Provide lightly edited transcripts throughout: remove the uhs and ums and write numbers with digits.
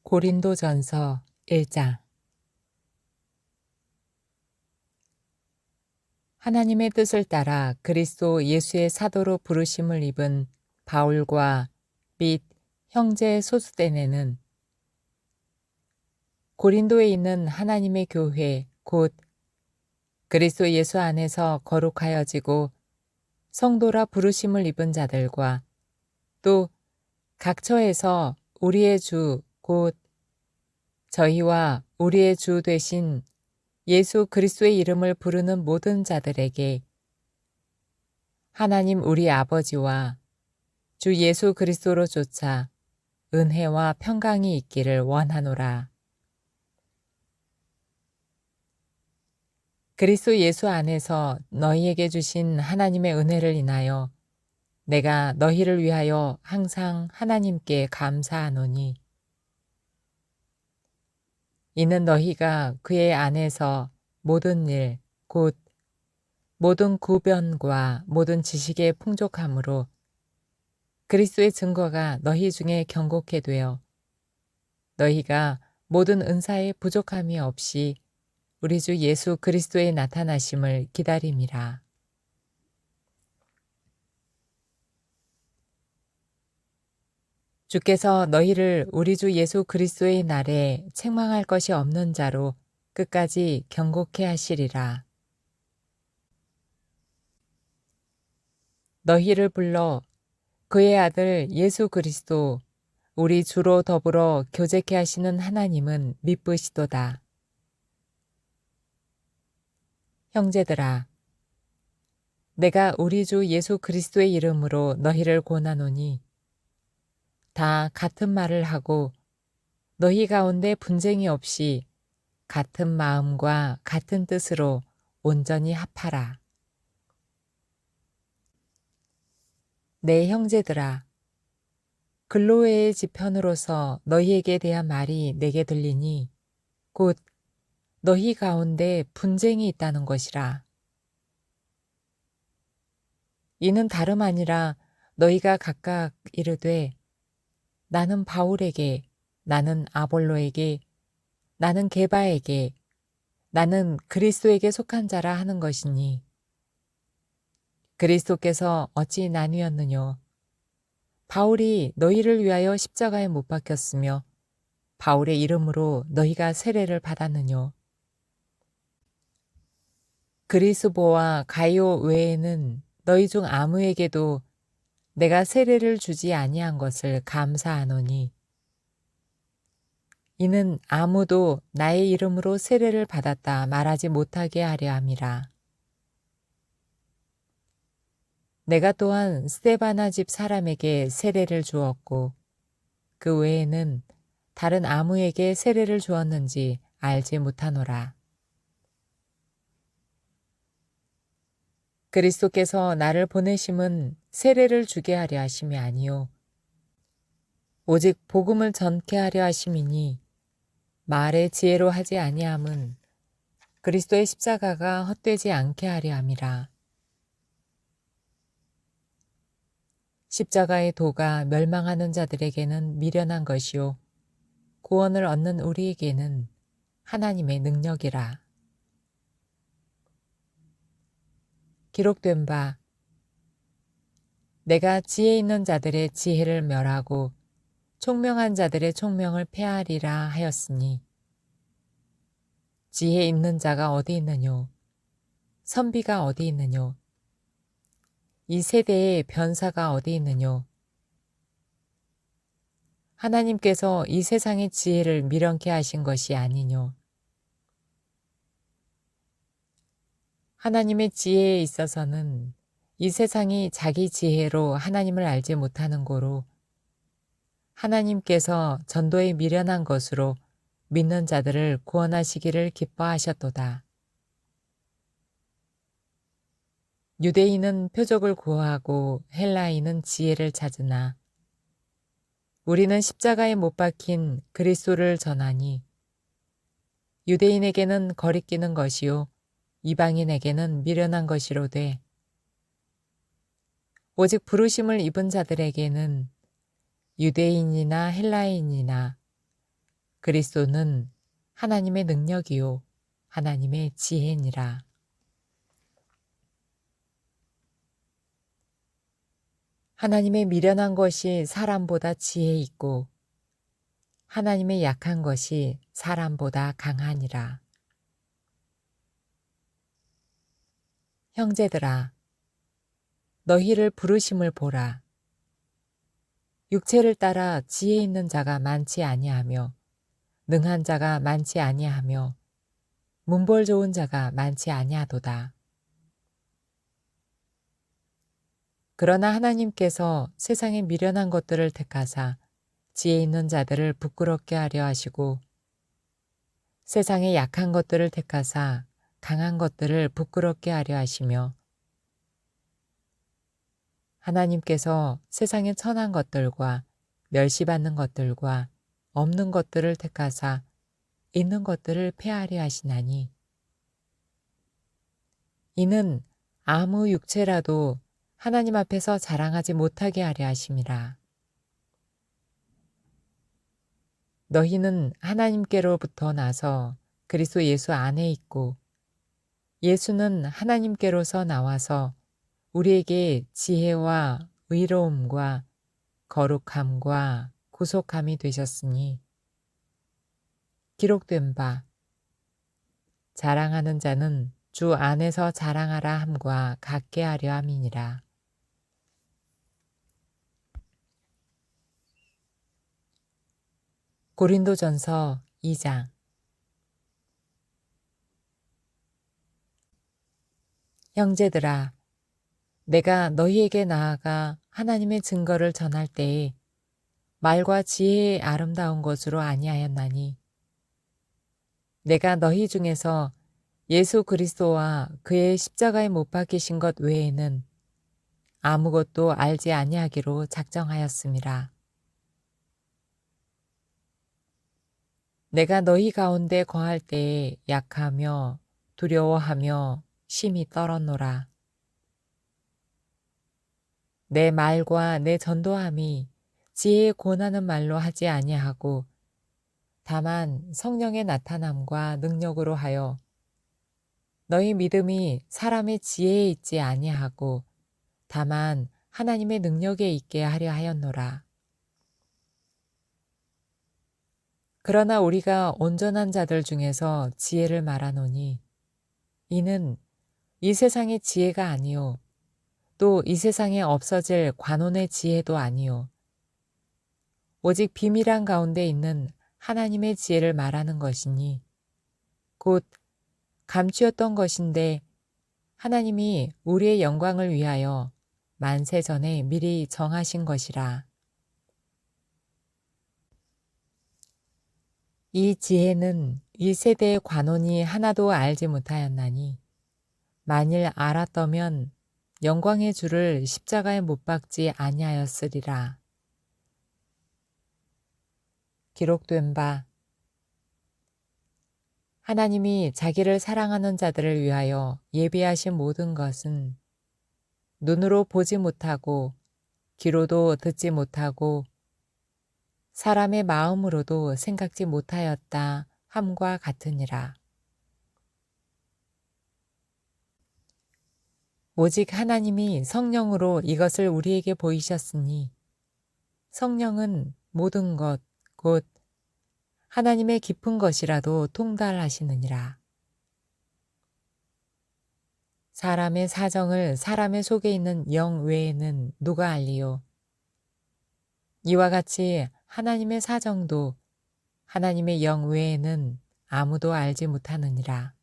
고린도전서 1장. 하나님의 뜻을 따라 그리스도 예수의 사도로 부르심을 입은 바울과 및 형제 소스데네는 고린도에 있는 하나님의 교회 곧 그리스도 예수 안에서 거룩하여지고 성도라 부르심을 입은 자들과 또 각처에서 우리의 주 곧 저희와 우리의 주 되신 예수 그리스도의 이름을 부르는 모든 자들에게 하나님 우리 아버지와 주 예수 그리스도로 쫓아 은혜와 평강이 있기를 원하노라. 그리스도 예수 안에서 너희에게 주신 하나님의 은혜를 인하여 내가 너희를 위하여 항상 하나님께 감사하노니 이는 너희가 그의 안에서 모든 일, 곧 모든 구변과 모든 지식의 풍족함으로 그리스도의 증거가 너희 중에 견고케 되어 너희가 모든 은사의 부족함이 없이 우리 주 예수 그리스도의 나타나심을 기다림이라. 주께서 너희를 우리 주 예수 그리스도의 날에 책망할 것이 없는 자로 끝까지 견고케 하시리라. 너희를 불러 그의 아들 예수 그리스도 우리 주로 더불어 교제케 하시는 하나님은 미쁘시도다. 형제들아, 내가 우리 주 예수 그리스도의 이름으로 너희를 권하노니 다 같은 말을 하고 너희 가운데 분쟁이 없이 같은 마음과 같은 뜻으로 온전히 합하라. 내 형제들아, 글로웨의 지편으로서 너희에게 대한 말이 내게 들리니 곧 너희 가운데 분쟁이 있다는 것이라. 이는 다름 아니라 너희가 각각 이르되 나는 바울에게, 나는 아볼로에게, 나는 게바에게, 나는 그리스도에게 속한 자라 하는 것이니 그리스도께서 어찌 나뉘었느뇨? 바울이 너희를 위하여 십자가에 못 박혔으며 바울의 이름으로 너희가 세례를 받았느뇨? 그리스보와 가이오 외에는 너희 중 아무에게도 내가 세례를 주지 아니한 것을 감사하노니 이는 아무도 나의 이름으로 세례를 받았다 말하지 못하게 하려 함이라. 내가 또한 스데바나 집 사람에게 세례를 주었고 그 외에는 다른 아무에게 세례를 주었는지 알지 못하노라. 그리스도께서 나를 보내심은 세례를 주게 하려 하심이 아니요 오직 복음을 전케 하려 하심이니 말의 지혜로 하지 아니함은 그리스도의 십자가가 헛되지 않게 하려 함이라. 십자가의 도가 멸망하는 자들에게는 미련한 것이요 구원을 얻는 우리에게는 하나님의 능력이라. 기록된 바 내가 지혜 있는 자들의 지혜를 멸하고 총명한 자들의 총명을 폐하리라 하였으니 지혜 있는 자가 어디 있느뇨? 선비가 어디 있느뇨? 이 세대의 변사가 어디 있느뇨? 하나님께서 이 세상의 지혜를 미련케 하신 것이 아니뇨? 하나님의 지혜에 있어서는 이 세상이 자기 지혜로 하나님을 알지 못하는 고로 하나님께서 전도에 미련한 것으로 믿는 자들을 구원하시기를 기뻐하셨도다. 유대인은 표적을 구하고 헬라인은 지혜를 찾으나 우리는 십자가에 못 박힌 그리스도를 전하니 유대인에게는 거리끼는 것이요 이방인에게는 미련한 것이로되 오직 부르심을 입은 자들에게는 유대인이나 헬라인이나 그리스도는 하나님의 능력이요 하나님의 지혜니라. 하나님의 미련한 것이 사람보다 지혜 있고 하나님의 약한 것이 사람보다 강하니라. 형제들아, 너희를 부르심을 보라. 육체를 따라 지혜 있는 자가 많지 아니하며 능한 자가 많지 아니하며 문벌 좋은 자가 많지 아니하도다. 그러나 하나님께서 세상의 미련한 것들을 택하사 지혜 있는 자들을 부끄럽게 하려 하시고 세상의 약한 것들을 택하사 강한 것들을 부끄럽게 하려 하시며 하나님께서 세상의 천한 것들과 멸시받는 것들과 없는 것들을 택하사 있는 것들을 폐하려 하시나니 이는 아무 육체라도 하나님 앞에서 자랑하지 못하게 하려 하심이라. 너희는 하나님께로부터 나서 그리스도 예수 안에 있고 예수는 하나님께로서 나와서 우리에게 지혜와 의로움과 거룩함과 구속함이 되셨으니 기록된 바 자랑하는 자는 주 안에서 자랑하라 함과 같게 하려 함이니라. 고린도전서 2장. 형제들아, 내가 너희에게 나아가 하나님의 증거를 전할 때에 말과 지혜의 아름다운 것으로 아니하였나니 내가 너희 중에서 예수 그리스도와 그의 십자가에 못 박히신 것 외에는 아무것도 알지 아니하기로 작정하였음이라. 내가 너희 가운데 거할 때에 약하며 두려워하며 심히 떨었노라. 내 말과 내 전도함이 지혜에 권하는 말로 하지 아니하고 다만 성령의 나타남과 능력으로 하여 너희 믿음이 사람의 지혜에 있지 아니하고 다만 하나님의 능력에 있게 하려 하였노라. 그러나 우리가 온전한 자들 중에서 지혜를 말하노니 이는 이 세상의 지혜가 아니요 또 이 세상에 없어질 관원의 지혜도 아니요 오직 비밀한 가운데 있는 하나님의 지혜를 말하는 것이니 곧 감추었던 것인데 하나님이 우리의 영광을 위하여 만세 전에 미리 정하신 것이라. 이 지혜는 이 세대의 관원이 하나도 알지 못하였나니 만일 알았더면 영광의 주를 십자가에 못 박지 아니하였으리라. 기록된 바 하나님이 자기를 사랑하는 자들을 위하여 예비하신 모든 것은 눈으로 보지 못하고 귀로도 듣지 못하고 사람의 마음으로도 생각지 못하였다 함과 같으니라. 오직 하나님이 성령으로 이것을 우리에게 보이셨으니 성령은 모든 것, 곧 하나님의 깊은 것이라도 통달하시느니라. 사람의 사정을 사람의 속에 있는 영 외에는 누가 알리요? 이와 같이 하나님의 사정도 하나님의 영 외에는 아무도 알지 못하느니라.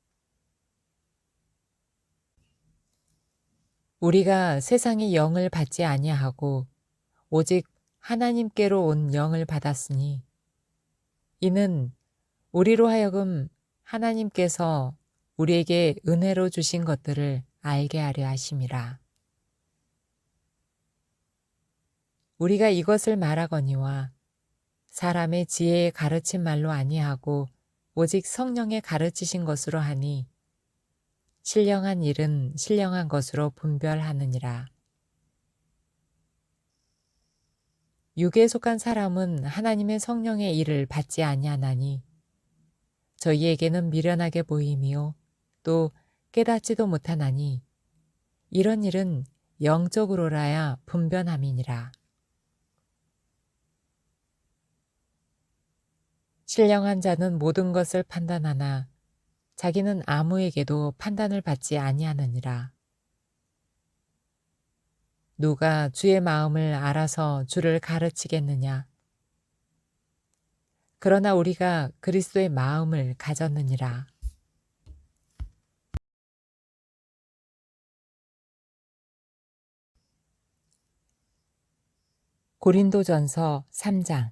우리가 세상의 영을 받지 아니하고 오직 하나님께로 온 영을 받았으니 이는 우리로 하여금 하나님께서 우리에게 은혜로 주신 것들을 알게 하려 하심이라. 우리가 이것을 말하거니와 사람의 지혜에 가르친 말로 아니하고 오직 성령에 가르치신 것으로 하니 신령한 일은 신령한 것으로 분별하느니라. 육에 속한 사람은 하나님의 성령의 일을 받지 아니하나니 저희에게는 미련하게 보임이요 또 깨닫지도 못하나니 이런 일은 영적으로라야 분변함이니라. 신령한 자는 모든 것을 판단하나 자기는 아무에게도 판단을 받지 아니하느니라. 누가 주의 마음을 알아서 주를 가르치겠느냐? 그러나 우리가 그리스도의 마음을 가졌느니라. 고린도전서 3장.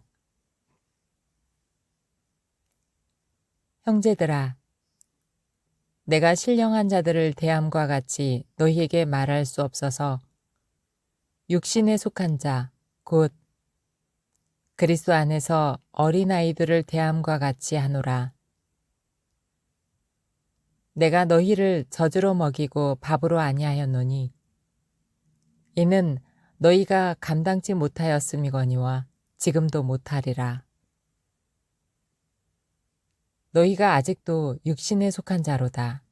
형제들아, 내가 신령한 자들을 대함과 같이 너희에게 말할 수 없어서 육신에 속한 자, 곧 그리스도 안에서 어린아이들을 대함과 같이 하노라. 내가 너희를 젖으로 먹이고 밥으로 아니하였노니 이는 너희가 감당치 못하였음이거니와 지금도 못하리라. 너희가 아직도 육신에 속한 자로다.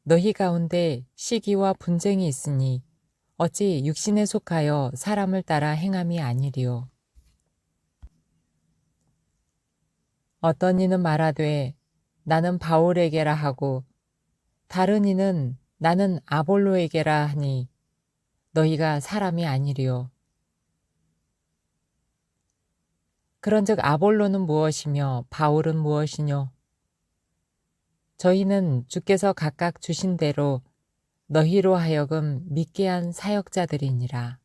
너희 가운데 시기와 분쟁이 있으니 어찌 육신에 속하여 사람을 따라 행함이 아니리요. 어떤 이는 말하되 나는 바울에게라 하고 다른 이는 나는 아볼로에게라 하니 너희가 사람이 아니리요. 그런즉 아볼로는 무엇이며 바울은 무엇이뇨? 저희는 주께서 각각 주신 대로 너희로 하여금 믿게 한 사역자들이니라.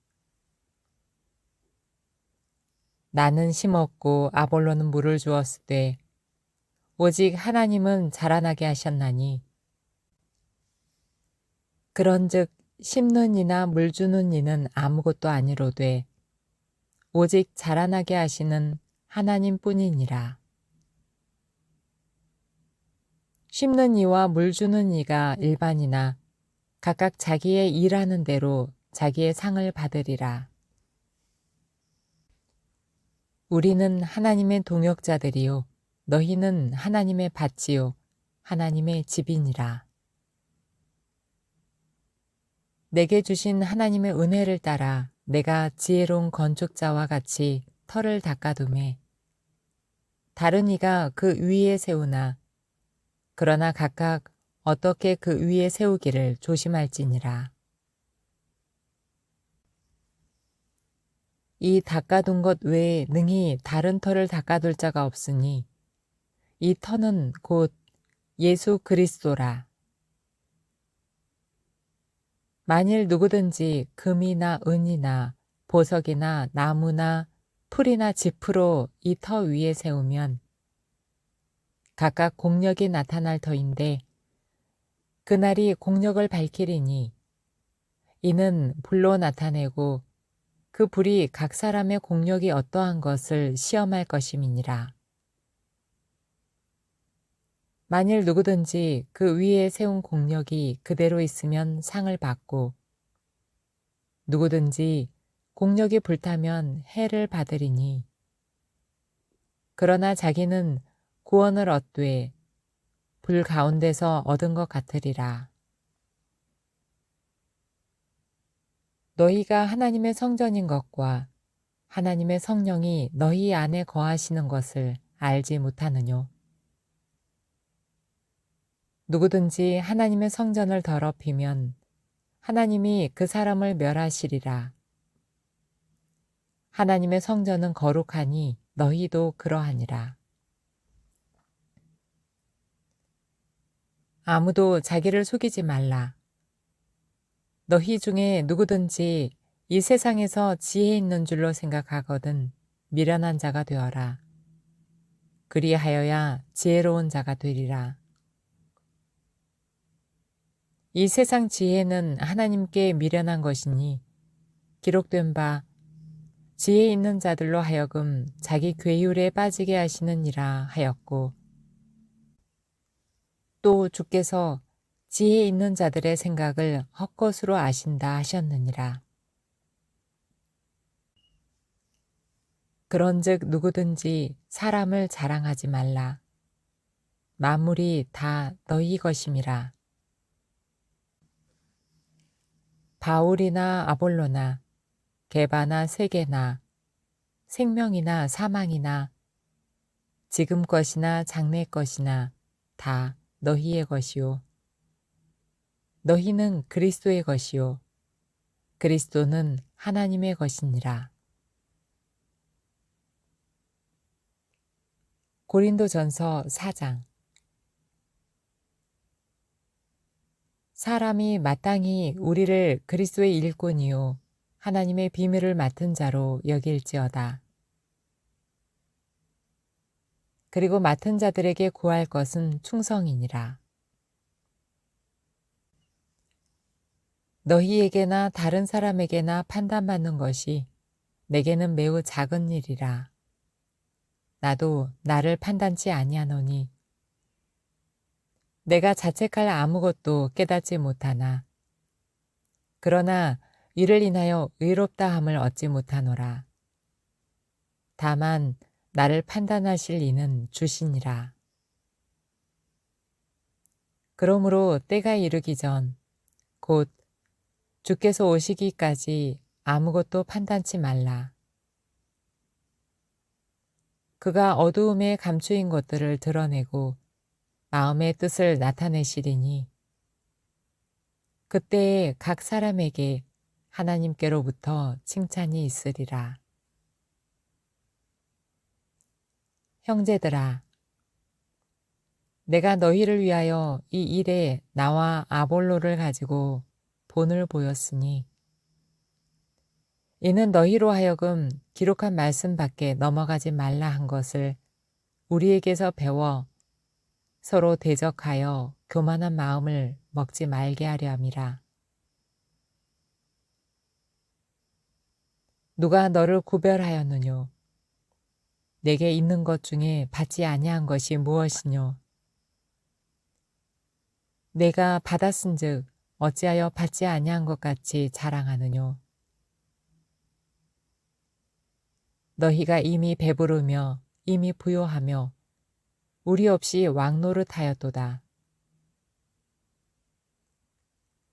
나는 심었고 아볼로는 물을 주었으되 오직 하나님은 자라나게 하셨나니 그런즉 심는 이나 물 주는 이는 아무것도 아니로되 오직 자라나게 하시는 하나님뿐이니라. 심는 이와 물 주는 이가 일반이나 각각 자기의 일하는 대로 자기의 상을 받으리라. 우리는 하나님의 동역자들이요 너희는 하나님의 밭이요 하나님의 집이니라. 내게 주신 하나님의 은혜를 따라 내가 지혜로운 건축자와 같이 터를 닦아두매 다른 이가 그 위에 세우나 그러나 각각 어떻게 그 위에 세우기를 조심할지니라. 이 닦아둔 것 외에 능히 다른 터를 닦아둘 자가 없으니 이 터는 곧 예수 그리스도라. 만일 누구든지 금이나 은이나 보석이나 나무나 풀이나 짚으로 이 터 위에 세우면 각각 공력이 나타날 터인데 그날이 공력을 밝히리니 이는 불로 나타내고 그 불이 각 사람의 공력이 어떠한 것을 시험할 것임이니라. 만일 누구든지 그 위에 세운 공력이 그대로 있으면 상을 받고 누구든지 공력이 불타면 해를 받으리니 그러나 자기는 구원을 얻되 불 가운데서 얻은 것 같으리라. 너희가 하나님의 성전인 것과 하나님의 성령이 너희 안에 거하시는 것을 알지 못하느뇨? 누구든지 하나님의 성전을 더럽히면 하나님이 그 사람을 멸하시리라. 하나님의 성전은 거룩하니 너희도 그러하니라. 아무도 자기를 속이지 말라. 너희 중에 누구든지 이 세상에서 지혜 있는 줄로 생각하거든 미련한 자가 되어라. 그리하여야 지혜로운 자가 되리라. 이 세상 지혜는 하나님께 미련한 것이니 기록된 바 지혜 있는 자들로 하여금 자기 괴율에 빠지게 하시느니라 하였고 또 주께서 지혜 있는 자들의 생각을 헛것으로 아신다 하셨느니라. 그런즉 누구든지 사람을 자랑하지 말라. 만물이 다 너희 것임이라. 바울이나 아볼로나 게바나 세게나 생명이나 사망이나 지금 것이나 장래 것이나 다 너희의 것이요. 너희는 그리스도의 것이요. 그리스도는 하나님의 것이니라. 고린도전서 4장. 사람이 마땅히 우리를 그리스도의 일꾼이요 하나님의 비밀을 맡은 자로 여길지어다. 그리고 맡은 자들에게 구할 것은 충성이니라. 너희에게나 다른 사람에게나 판단받는 것이 내게는 매우 작은 일이라. 나도 나를 판단치 아니하노니 내가 자책할 아무것도 깨닫지 못하나 그러나 이를 인하여 의롭다함을 얻지 못하노라. 다만 나를 판단하실 이는 주시니라. 그러므로 때가 이르기 전 곧 주께서 오시기까지 아무것도 판단치 말라. 그가 어두움에 감추인 것들을 드러내고 마음의 뜻을 나타내시리니 그때에 각 사람에게 하나님께로부터 칭찬이 있으리라. 형제들아, 내가 너희를 위하여 이 일에 나와 아볼로를 가지고 본을 보였으니 이는 너희로 하여금 기록한 말씀 밖에 넘어가지 말라 한 것을 우리에게서 배워 서로 대적하여 교만한 마음을 먹지 말게 하려 함이라. 누가 너를 구별하였느뇨? 내게 있는 것 중에 받지 아니한 것이 무엇이뇨? 내가 받았은즉 어찌하여 받지 아니한 것 같이 자랑하느뇨? 너희가 이미 배부르며 이미 부요하며 우리 없이 왕노릇하였도다.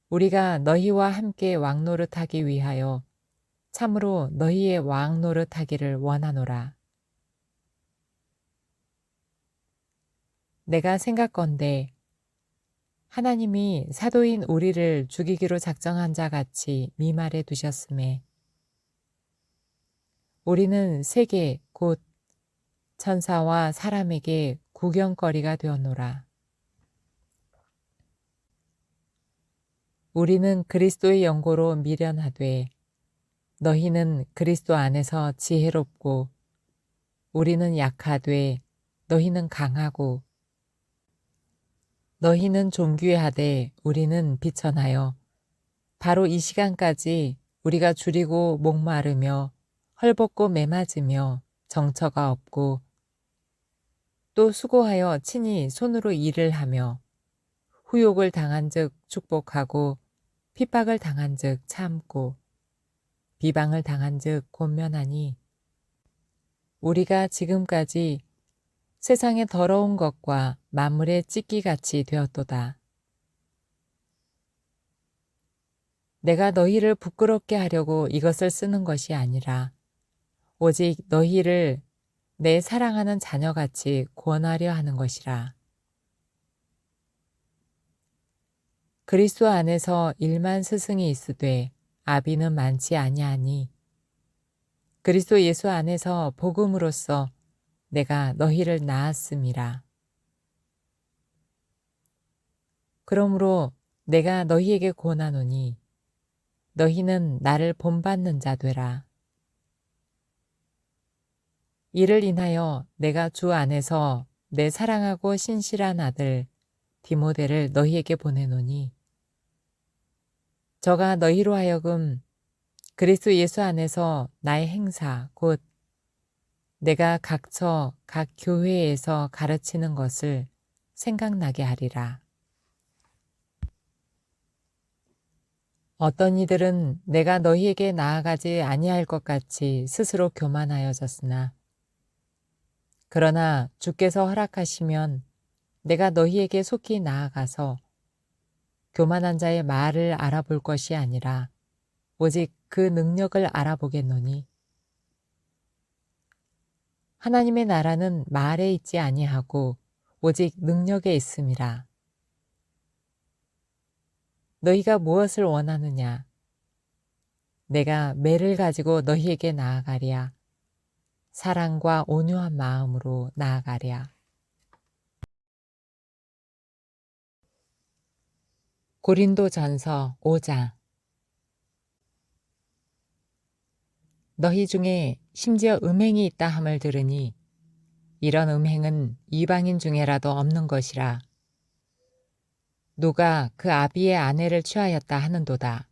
우리가 너희와 함께 왕노릇하기 위하여 참으로 너희의 왕노릇하기를 원하노라. 내가 생각건대 하나님이 사도인 우리를 죽이기로 작정한 자 같이 미말해 두셨음에 우리는 세계 곧 천사와 사람에게 구경거리가 되었노라. 우리는 그리스도의 연고로 미련하되 너희는 그리스도 안에서 지혜롭고 우리는 약하되 너희는 강하고 너희는 존귀하되 우리는 비천하여 바로 이 시간까지 우리가 줄이고 목마르며 헐벗고 매맞으며 정처가 없고 또 수고하여 친히 손으로 일을 하며 후욕을 당한즉 축복하고 핍박을 당한즉 참고 비방을 당한즉 권면하니 우리가 지금까지 세상의 더러운 것과 만물의 찢기같이 되었도다. 내가 너희를 부끄럽게 하려고 이것을 쓰는 것이 아니라 오직 너희를 내 사랑하는 자녀같이 권하려 하는 것이라. 그리스도 안에서 1만 스승이 있으되 아비는 많지 아니하니 그리스도 예수 안에서 복음으로써 내가 너희를 낳았음이라. 그러므로 내가 너희에게 권하노니 너희는 나를 본받는 자 되라. 이를 인하여 내가 주 안에서 내 사랑하고 신실한 아들 디모데를 너희에게 보내노니 저가 너희로 하여금 그리스도 예수 안에서 나의 행사 곧 내가 각처 각 교회에서 가르치는 것을 생각나게 하리라. 어떤 이들은 내가 너희에게 나아가지 아니할 것 같이 스스로 교만하여졌으나 그러나 주께서 허락하시면 내가 너희에게 속히 나아가서 교만한 자의 말을 알아볼 것이 아니라 오직 그 능력을 알아보겠노니 하나님의 나라는 말에 있지 아니하고 오직 능력에 있음이라. 너희가 무엇을 원하느냐? 내가 매를 가지고 너희에게 나아가랴. 사랑과 온유한 마음으로 나아가랴. 고린도전서 5장. 너희 중에 심지어 음행이 있다 함을 들으니 이런 음행은 이방인 중에라도 없는 것이라. 누가 그 아비의 아내를 취하였다 하는도다.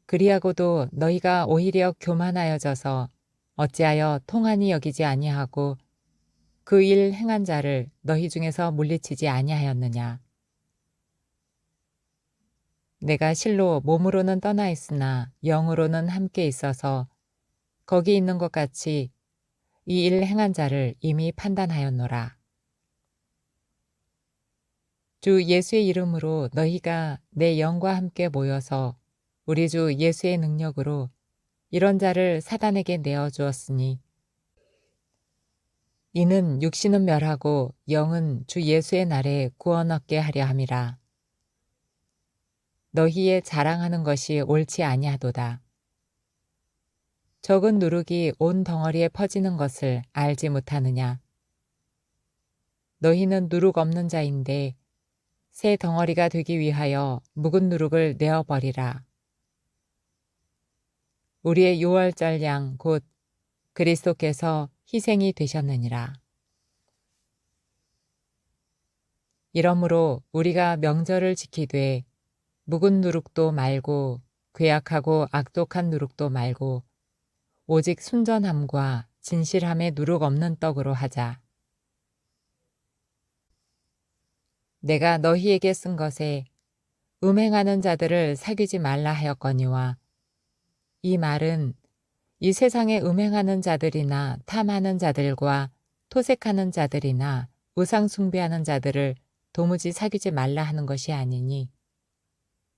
그리하고도 너희가 오히려 교만하여져서 어찌하여 통한이 여기지 아니하고 그 일 행한 자를 너희 중에서 물리치지 아니하였느냐. 내가 실로 몸으로는 떠나 있으나 영으로는 함께 있어서 거기 있는 것 같이 이 일 행한 자를 이미 판단하였노라. 주 예수의 이름으로 너희가 내 영과 함께 모여서 우리 주 예수의 능력으로 이런 자를 사단에게 내어주었으니 이는 육신은 멸하고 영은 주 예수의 날에 구원 얻게 하려 함이라. 너희의 자랑하는 것이 옳지 아니하도다. 적은 누룩이 온 덩어리에 퍼지는 것을 알지 못하느냐. 너희는 누룩 없는 자인데 새 덩어리가 되기 위하여 묵은 누룩을 내어버리라. 우리의 유월절 양 곧 그리스도께서 희생이 되셨느니라. 이러므로 우리가 명절을 지키되 묵은 누룩도 말고 괴악하고 악독한 누룩도 말고 오직 순전함과 진실함의 누룩 없는 떡으로 하자. 내가 너희에게 쓴 것에 음행하는 자들을 사귀지 말라 하였거니와 이 말은 이 세상에 음행하는 자들이나 탐하는 자들과 토색하는 자들이나 우상 숭배하는 자들을 도무지 사귀지 말라 하는 것이 아니니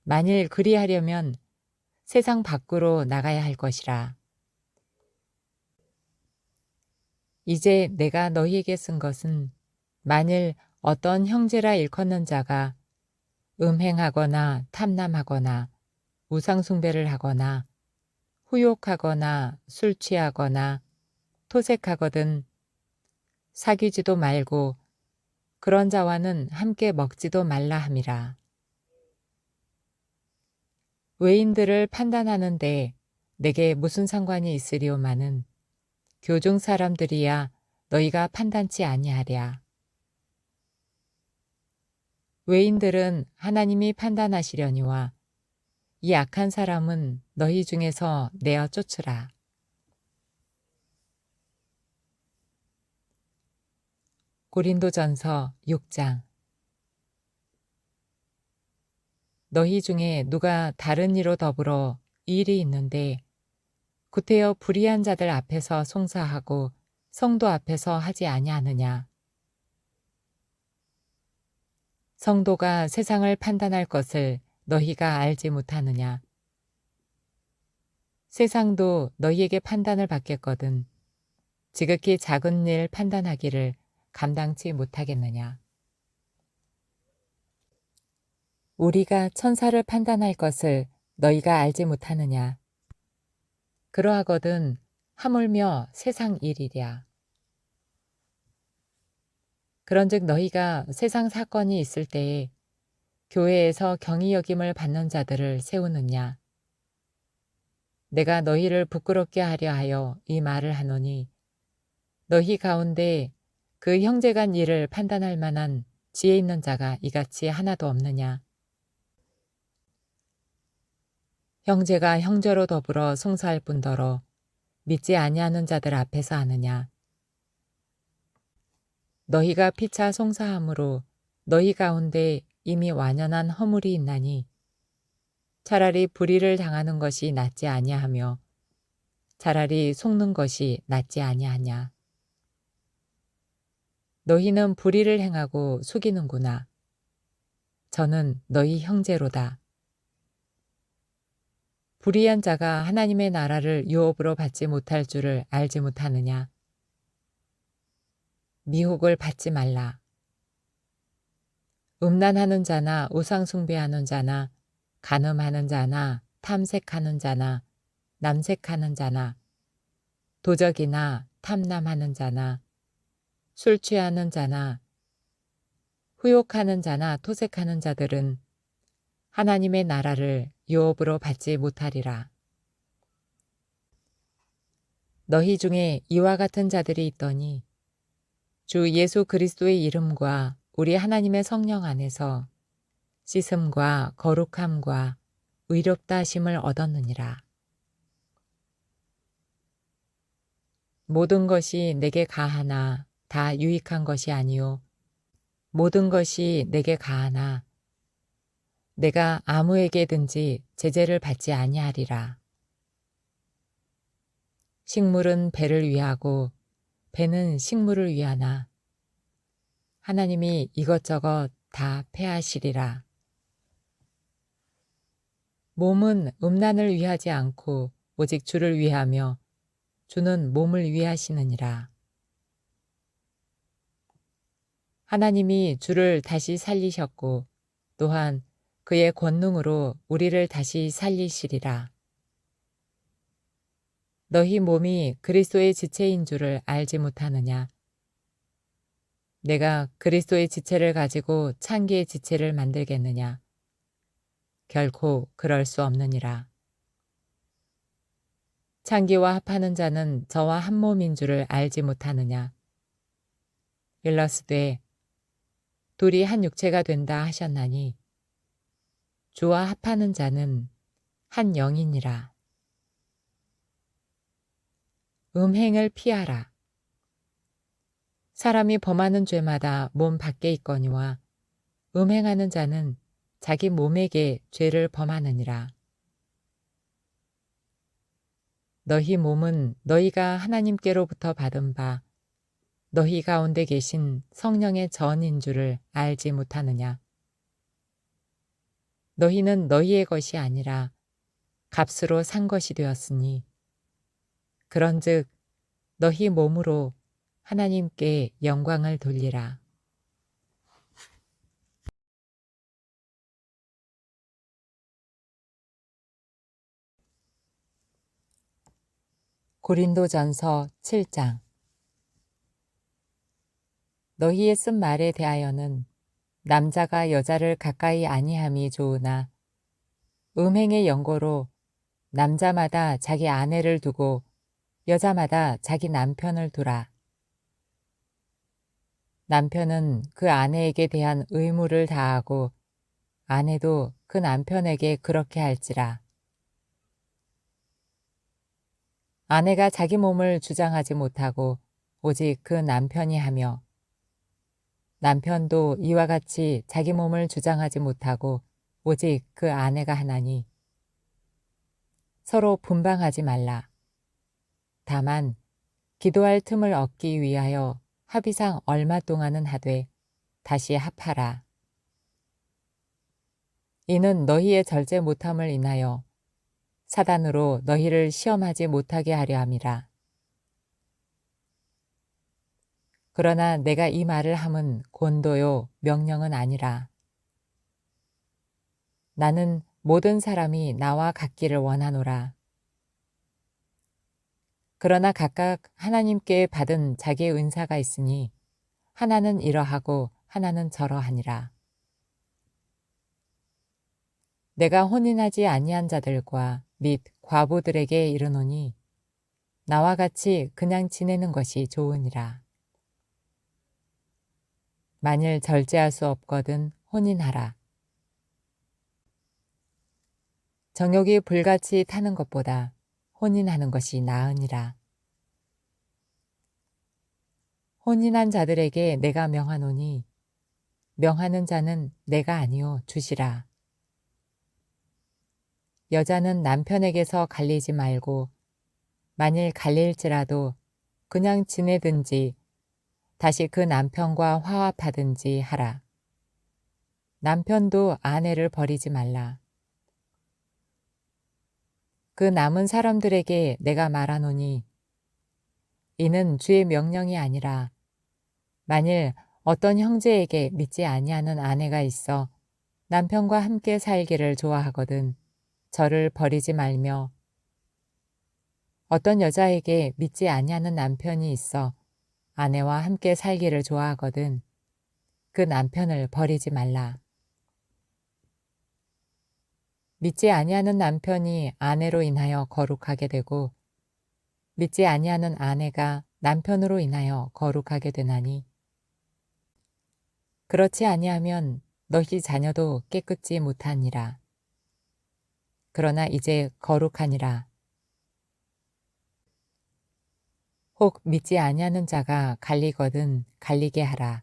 만일 그리하려면 세상 밖으로 나가야 할 것이라. 이제 내가 너희에게 쓴 것은 만일 어떤 형제라 일컫는 자가 음행하거나 탐남하거나 우상 숭배를 하거나 후욕하거나 술 취하거나 토색하거든 사귀지도 말고 그런 자와는 함께 먹지도 말라 함이라. 외인들을 판단하는데 내게 무슨 상관이 있으리오마는 교중 사람들이야 너희가 판단치 아니하랴. 외인들은 하나님이 판단하시려니와 이 악한 사람은 너희 중에서 내어 쫓으라. 고린도전서 6장. 너희 중에 누가 다른 이로 더불어 일이 있는데 구태여 불의한 자들 앞에서 송사하고 성도 앞에서 하지 아니하느냐. 성도가 세상을 판단할 것을 너희가 알지 못하느냐. 세상도 너희에게 판단을 받겠거든 지극히 작은 일 판단하기를 감당치 못하겠느냐. 우리가 천사를 판단할 것을 너희가 알지 못하느냐. 그러하거든 하물며 세상 일이랴. 그런즉 너희가 세상 사건이 있을 때에 교회에서 경히 여김을 받는 자들을 세우느냐. 내가 너희를 부끄럽게 하려 하여 이 말을 하노니 너희 가운데 그 형제간 일을 판단할 만한 지혜 있는 자가 이같이 하나도 없느냐. 형제가 형제로 더불어 송사할 뿐더러 믿지 아니하는 자들 앞에서 하느냐. 너희가 피차 송사함으로 너희 가운데 이미 완연한 허물이 있나니 차라리 불의를 당하는 것이 낫지 아니하며 차라리 속는 것이 낫지 아니하냐. 너희는 불의를 행하고 속이는구나. 저는 너희 형제로다. 불의한 자가 하나님의 나라를 유업으로 받지 못할 줄을 알지 못하느냐. 미혹을 받지 말라. 음란하는 자나 우상숭배하는 자나 간음하는 자나 탐색하는 자나 남색하는 자나 도적이나 탐남하는 자나 술 취하는 자나 후욕하는 자나 토색하는 자들은 하나님의 나라를 유업으로 받지 못하리라. 너희 중에 이와 같은 자들이 있더니 주 예수 그리스도의 이름과 우리 하나님의 성령 안에서 씻음과 거룩함과 의롭다 하심을 얻었느니라. 모든 것이 내게 가하나 다 유익한 것이 아니요 모든 것이 내게 가하나 내가 아무에게든지 제재를 받지 아니하리라. 식물은 배를 위하고 배는 식물을 위하나 하나님이 이것저것 다 패하시리라. 몸은 음란을 위하지 않고 오직 주를 위하며 주는 몸을 위하시느니라. 하나님이 주를 다시 살리셨고 또한 그의 권능으로 우리를 다시 살리시리라. 너희 몸이 그리스도의 지체인 줄을 알지 못하느냐? 내가 그리스도의 지체를 가지고 창기의 지체를 만들겠느냐? 결코 그럴 수 없느니라. 창기와 합하는 자는 저와 한 몸인 줄을 알지 못하느냐? 일러스되 둘이 한 육체가 된다 하셨나니 주와 합하는 자는 한 영이니라. 음행을 피하라. 사람이 범하는 죄마다 몸 밖에 있거니와 음행하는 자는 자기 몸에게 죄를 범하느니라. 너희 몸은 너희가 하나님께로부터 받은 바 너희 가운데 계신 성령의 전인 줄을 알지 못하느냐. 너희는 너희의 것이 아니라 값으로 산 것이 되었으니 그런즉 너희 몸으로 하나님께 영광을 돌리라. 고린도전서 7장. 너희의 쓴 말에 대하여는 남자가 여자를 가까이 아니함이 좋으나 음행의 연고로 남자마다 자기 아내를 두고 여자마다 자기 남편을 두라. 남편은 그 아내에게 대한 의무를 다하고 아내도 그 남편에게 그렇게 할지라. 아내가 자기 몸을 주장하지 못하고 오직 그 남편이 하며 남편도 이와 같이 자기 몸을 주장하지 못하고 오직 그 아내가 하나니 서로 분방하지 말라. 다만 기도할 틈을 얻기 위하여 합의상 얼마 동안은 하되 다시 합하라. 이는 너희의 절제 못함을 인하여 사단으로 너희를 시험하지 못하게 하려 함이라. 그러나 내가 이 말을 함은 권도요 명령은 아니라. 나는 모든 사람이 나와 같기를 원하노라. 그러나 각각 하나님께 받은 자기의 은사가 있으니 하나는 이러하고 하나는 저러하니라. 내가 혼인하지 아니한 자들과 및 과부들에게 이르노니 나와 같이 그냥 지내는 것이 좋으니라. 만일 절제할 수 없거든 혼인하라. 정욕이 불같이 타는 것보다 혼인하는 것이 나으니라. 혼인한 자들에게 내가 명하노니 명하는 자는 내가 아니요 주시라. 여자는 남편에게서 갈리지 말고 만일 갈릴지라도 그냥 지내든지 다시 그 남편과 화합하든지 하라. 남편도 아내를 버리지 말라. 그 남은 사람들에게 내가 말하노니 이는 주의 명령이 아니라 만일 어떤 형제에게 믿지 아니하는 아내가 있어 남편과 함께 살기를 좋아하거든 저를 버리지 말며 어떤 여자에게 믿지 아니하는 남편이 있어 아내와 함께 살기를 좋아하거든 그 남편을 버리지 말라. 믿지 아니하는 남편이 아내로 인하여 거룩하게 되고 믿지 아니하는 아내가 남편으로 인하여 거룩하게 되나니 그렇지 아니하면 너희 자녀도 깨끗지 못하니라. 그러나 이제 거룩하니라. 혹 믿지 아니하는 자가 갈리거든 갈리게 하라.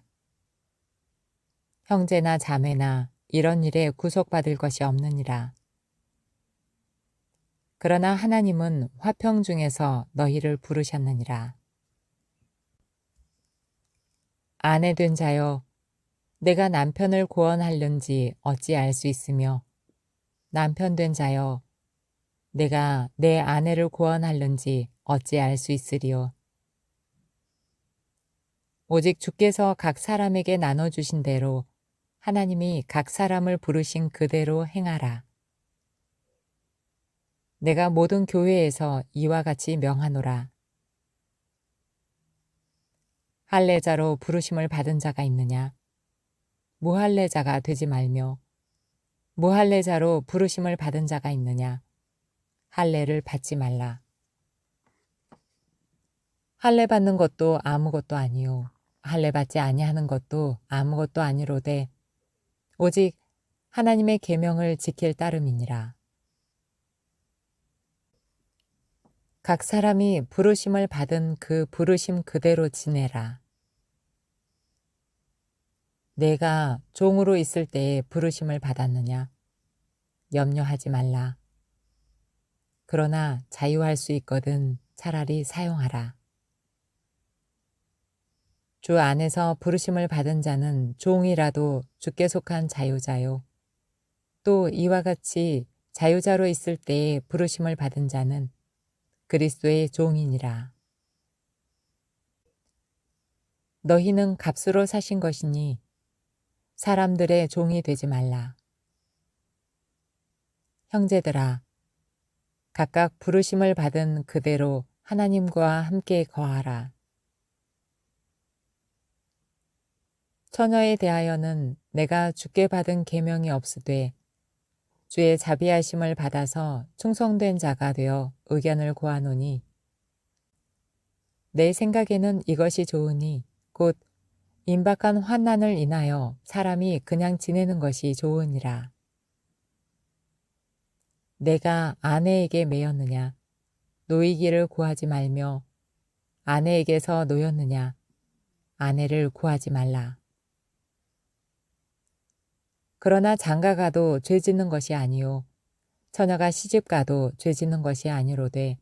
형제나 자매나 이런 일에 구속받을 것이 없느니라. 그러나 하나님은 화평 중에서 너희를 부르셨느니라. 아내 된 자여 내가 남편을 구원하려는지 어찌 알 수 있으며 남편 된 자여 내가 내 아내를 구원하려는지 어찌 알 수 있으리요. 오직 주께서 각 사람에게 나눠주신 대로 하나님이 각 사람을 부르신 그대로 행하라. 내가 모든 교회에서 이와 같이 명하노라. 할례자로 부르심을 받은 자가 있느냐? 무할례자가 되지 말며 무할례자로 부르심을 받은 자가 있느냐? 할례를 받지 말라. 할례 받는 것도 아무것도 아니요 할례 받지 아니하는 것도 아무것도 아니로되 오직 하나님의 계명을 지킬 따름이니라. 각 사람이 부르심을 받은 그 부르심 그대로 지내라. 내가 종으로 있을 때에 부르심을 받았느냐? 염려하지 말라. 그러나 자유할 수 있거든 차라리 사용하라. 주 안에서 부르심을 받은 자는 종이라도 주께 속한 자유자요. 또 이와 같이 자유자로 있을 때에 부르심을 받은 자는 그리스도의 종이니라. 너희는 값으로 사신 것이니 사람들의 종이 되지 말라. 형제들아, 각각 부르심을 받은 그대로 하나님과 함께 거하라. 처녀에 대하여는 내가 주께 받은 계명이 없으되 주의 자비하심을 받아서 충성된 자가 되어 의견을 구하노니 내 생각에는 이것이 좋으니 곧 임박한 환난을 인하여 사람이 그냥 지내는 것이 좋으니라. 내가 아내에게 매였느냐? 노이기를 구하지 말며 아내에게서 노였느냐? 아내를 구하지 말라. 그러나 장가가도 죄짓는 것이 아니요 처녀가 시집가도 죄짓는 것이 아니로되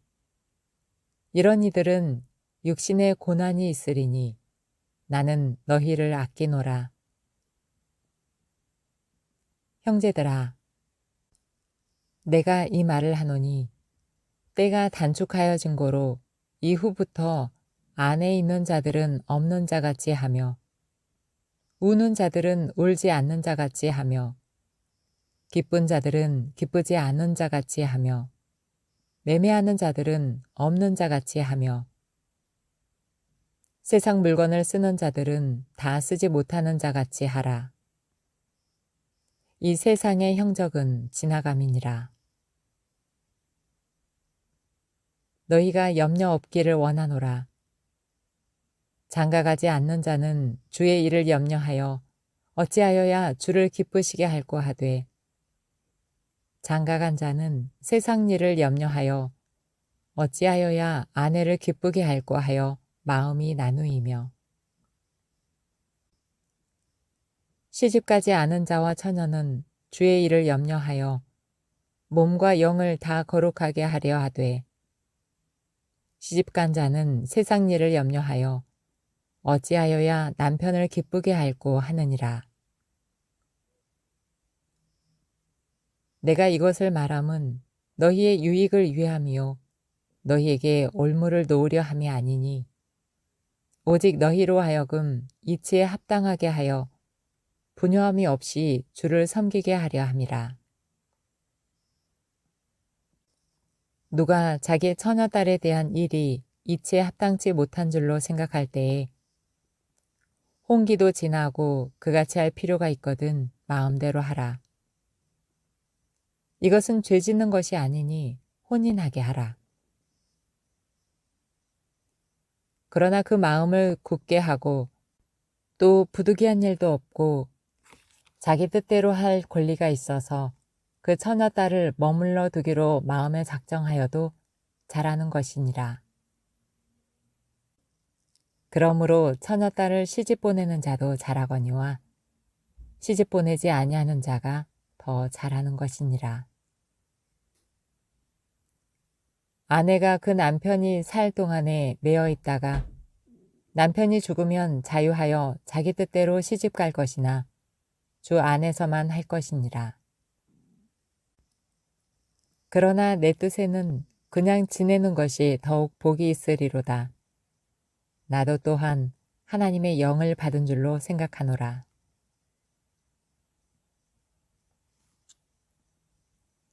이런 이들은 육신의 고난이 있으리니 나는 너희를 아끼노라. 형제들아, 내가 이 말을 하노니 때가 단축하여진 고로 이후부터 안에 있는 자들은 없는 자같이 하며 우는 자들은 울지 않는 자같이 하며 기쁜 자들은 기쁘지 않은 자같이 하며 매매하는 자들은 없는 자같이 하며 세상 물건을 쓰는 자들은 다 쓰지 못하는 자같이 하라. 이 세상의 형적은 지나감이니라. 너희가 염려 없기를 원하노라. 장가가지 않는 자는 주의 일을 염려하여 어찌하여야 주를 기쁘시게 할꼬 하되 장가간 자는 세상 일을 염려하여 어찌하여야 아내를 기쁘게 할꼬 하여 마음이 나누이며 시집가지 않은 자와 처녀는 주의 일을 염려하여 몸과 영을 다 거룩하게 하려 하되 시집간 자는 세상 일을 염려하여 어찌하여야 남편을 기쁘게 할꼬 하느니라. 내가 이것을 말함은 너희의 유익을 위함이요 너희에게 올무를 놓으려 함이 아니니 오직 너희로 하여금 이치에 합당하게 하여 분효함이 없이 주를 섬기게 하려 함이라. 누가 자기 처녀딸에 대한 일이 이치에 합당치 못한 줄로 생각할 때에 혼기도 지나고 그같이 할 필요가 있거든 마음대로 하라. 이것은 죄 짓는 것이 아니니 혼인하게 하라. 그러나 그 마음을 굳게 하고 또 부득이한 일도 없고 자기 뜻대로 할 권리가 있어서 그 처녀딸을 머물러 두기로 마음에 작정하여도 잘하는 것이니라. 그러므로 처녀딸을 시집 보내는 자도 잘하거니와 시집 보내지 아니하는 자가 더 잘하는 것이니라. 아내가 그 남편이 살 동안에 매어 있다가 남편이 죽으면 자유하여 자기 뜻대로 시집 갈 것이나 주 안에서만 할 것이니라. 그러나 내 뜻에는 그냥 지내는 것이 더욱 복이 있으리로다. 나도 또한 하나님의 영을 받은 줄로 생각하노라.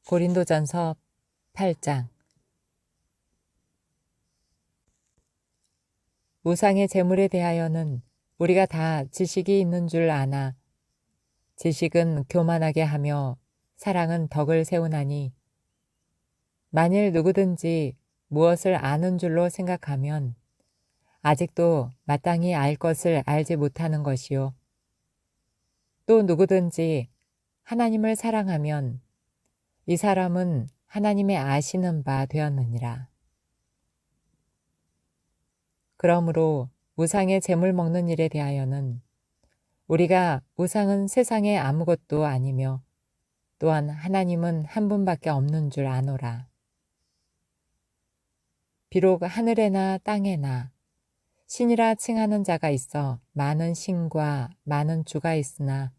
고린도전서 8장. 우상의 재물에 대하여는 우리가 다 지식이 있는 줄 아나 지식은 교만하게 하며 사랑은 덕을 세우나니 만일 누구든지 무엇을 아는 줄로 생각하면 아직도 마땅히 알 것을 알지 못하는 것이요. 또 누구든지 하나님을 사랑하면 이 사람은 하나님의 아시는 바 되었느니라. 그러므로 우상의 재물 먹는 일에 대하여는 우리가 우상은 세상에 아무것도 아니며 또한 하나님은 한 분밖에 없는 줄 아노라. 비록 하늘에나 땅에나 신이라 칭하는 자가 있어 많은 신과 많은 주가 있으나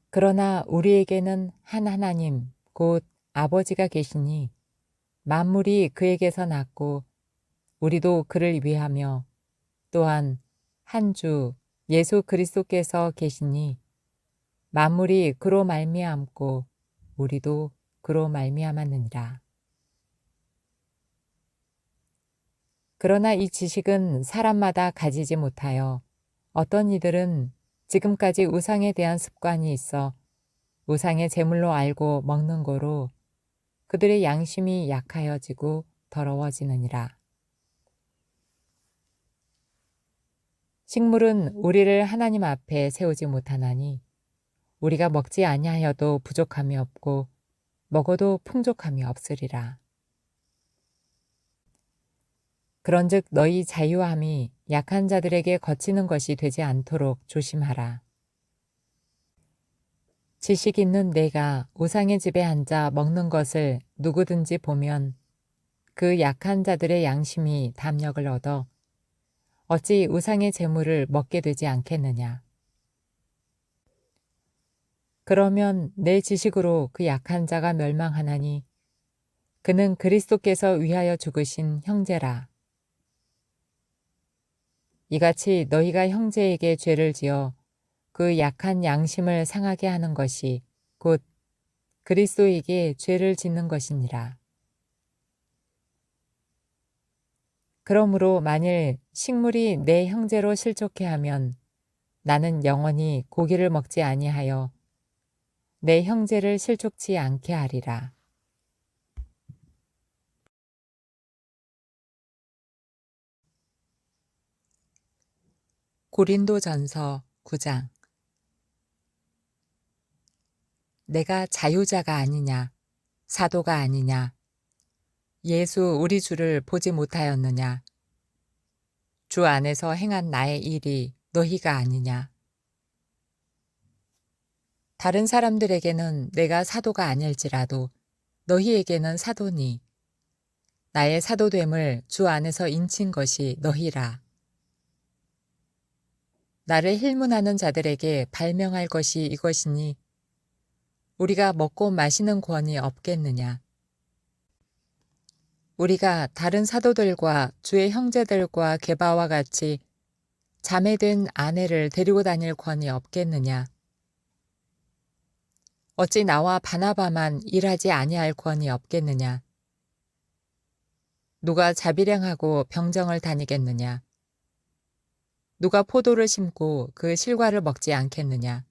그러나 우리에게는 한 하나님 곧 아버지가 계시니 만물이 그에게서 났고 우리도 그를 위하며 또한 한 주 예수 그리스도께서 계시니 만물이 그로 말미암고 우리도 그로 말미암았느니라. 그러나 이 지식은 사람마다 가지지 못하여 어떤 이들은 지금까지 우상에 대한 습관이 있어 우상의 제물로 알고 먹는 거로 그들의 양심이 약하여지고 더러워지느니라. 식물은 우리를 하나님 앞에 세우지 못하나니 우리가 먹지 아니하여도 부족함이 없고 먹어도 풍족함이 없으리라. 그런즉 너희 자유함이 약한 자들에게 거치는 것이 되지 않도록 조심하라. 지식 있는 내가 우상의 집에 앉아 먹는 것을 누구든지 보면 그 약한 자들의 양심이 담력을 얻어 어찌 우상의 재물을 먹게 되지 않겠느냐. 그러면 내 지식으로 그 약한 자가 멸망하나니 그는 그리스도께서 위하여 죽으신 형제라. 이같이 너희가 형제에게 죄를 지어 그 약한 양심을 상하게 하는 것이 곧 그리스도에게 죄를 짓는 것이니라. 그러므로 만일 식물이 내 형제로 실족해 하면 나는 영원히 고기를 먹지 아니하여 내 형제를 실족치 않게 하리라. 고린도전서 9장. 내가 자유자가 아니냐, 사도가 아니냐, 예수 우리 주를 보지 못하였느냐, 주 안에서 행한 나의 일이 너희가 아니냐. 다른 사람들에게는 내가 사도가 아닐지라도 너희에게는 사도니 나의 사도됨을 주 안에서 인친 것이 너희라. 나를 힐문하는 자들에게 발명할 것이 이것이니 우리가 먹고 마시는 권이 없겠느냐. 우리가 다른 사도들과 주의 형제들과 게바와 같이 자매된 아내를 데리고 다닐 권이 없겠느냐. 어찌 나와 바나바만 일하지 아니할 권이 없겠느냐. 누가 자비량하고 병정을 다니겠느냐. 누가 포도를 심고 그 실과를 먹지 않겠느냐.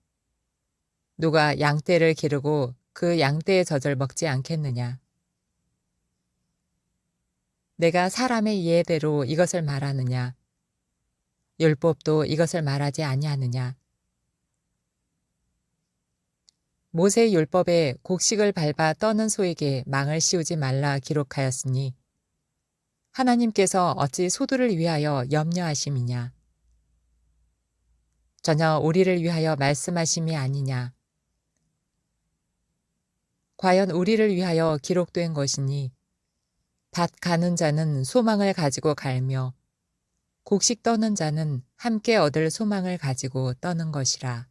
누가 양떼를 기르고 그 양떼의 젖을 먹지 않겠느냐. 내가 사람의 예대로 이것을 말하느냐. 율법도 이것을 말하지 아니하느냐. 모세 율법에 곡식을 밟아 떠는 소에게 망을 씌우지 말라 기록하였으니 하나님께서 어찌 소들을 위하여 염려하심이냐. 전혀 우리를 위하여 말씀하심이 아니냐. 과연 우리를 위하여 기록된 것이니 밭 가는 자는 소망을 가지고 갈며 곡식 떠는 자는 함께 얻을 소망을 가지고 떠는 것이라.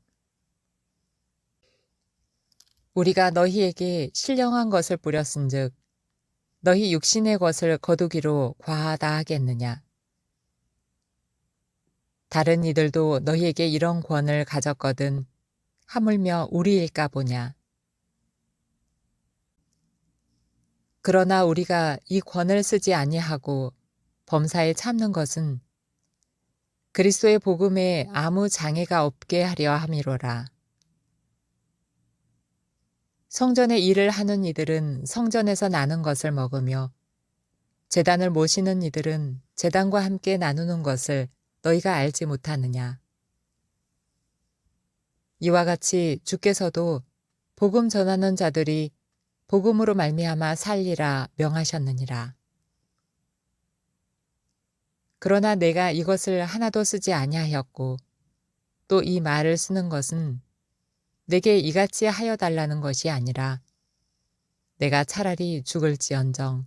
우리가 너희에게 신령한 것을 뿌렸은즉 너희 육신의 것을 거두기로 과하다 하겠느냐. 다른 이들도 너희에게 이런 권을 가졌거든 하물며 우리일까 보냐. 그러나 우리가 이 권을 쓰지 아니하고 범사에 참는 것은 그리스도의 복음에 아무 장애가 없게 하려 함이로라. 성전의 일을 하는 이들은 성전에서 나는 것을 먹으며 제단을 모시는 이들은 제단과 함께 나누는 것을 너희가 알지 못하느냐. 이와 같이 주께서도 복음 전하는 자들이 복음으로 말미암아 살리라 명하셨느니라. 그러나 내가 이것을 하나도 쓰지 아니하였고 또 이 말을 쓰는 것은 내게 이같이 하여 달라는 것이 아니라 내가 차라리 죽을지언정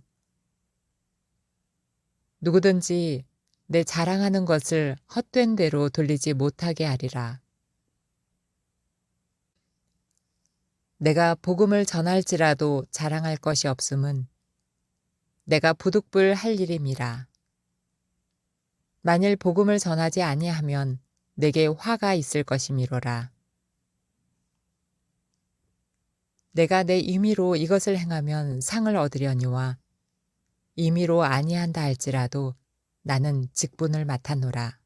누구든지 내 자랑하는 것을 헛된 대로 돌리지 못하게 하리라. 내가 복음을 전할지라도 자랑할 것이 없음은 내가 부득불 할 일임이라. 만일 복음을 전하지 아니하면 내게 화가 있을 것이미로라. 내가 내 임의로 이것을 행하면 상을 얻으려니와 임의로 아니한다 할지라도 나는 직분을 맡았노라.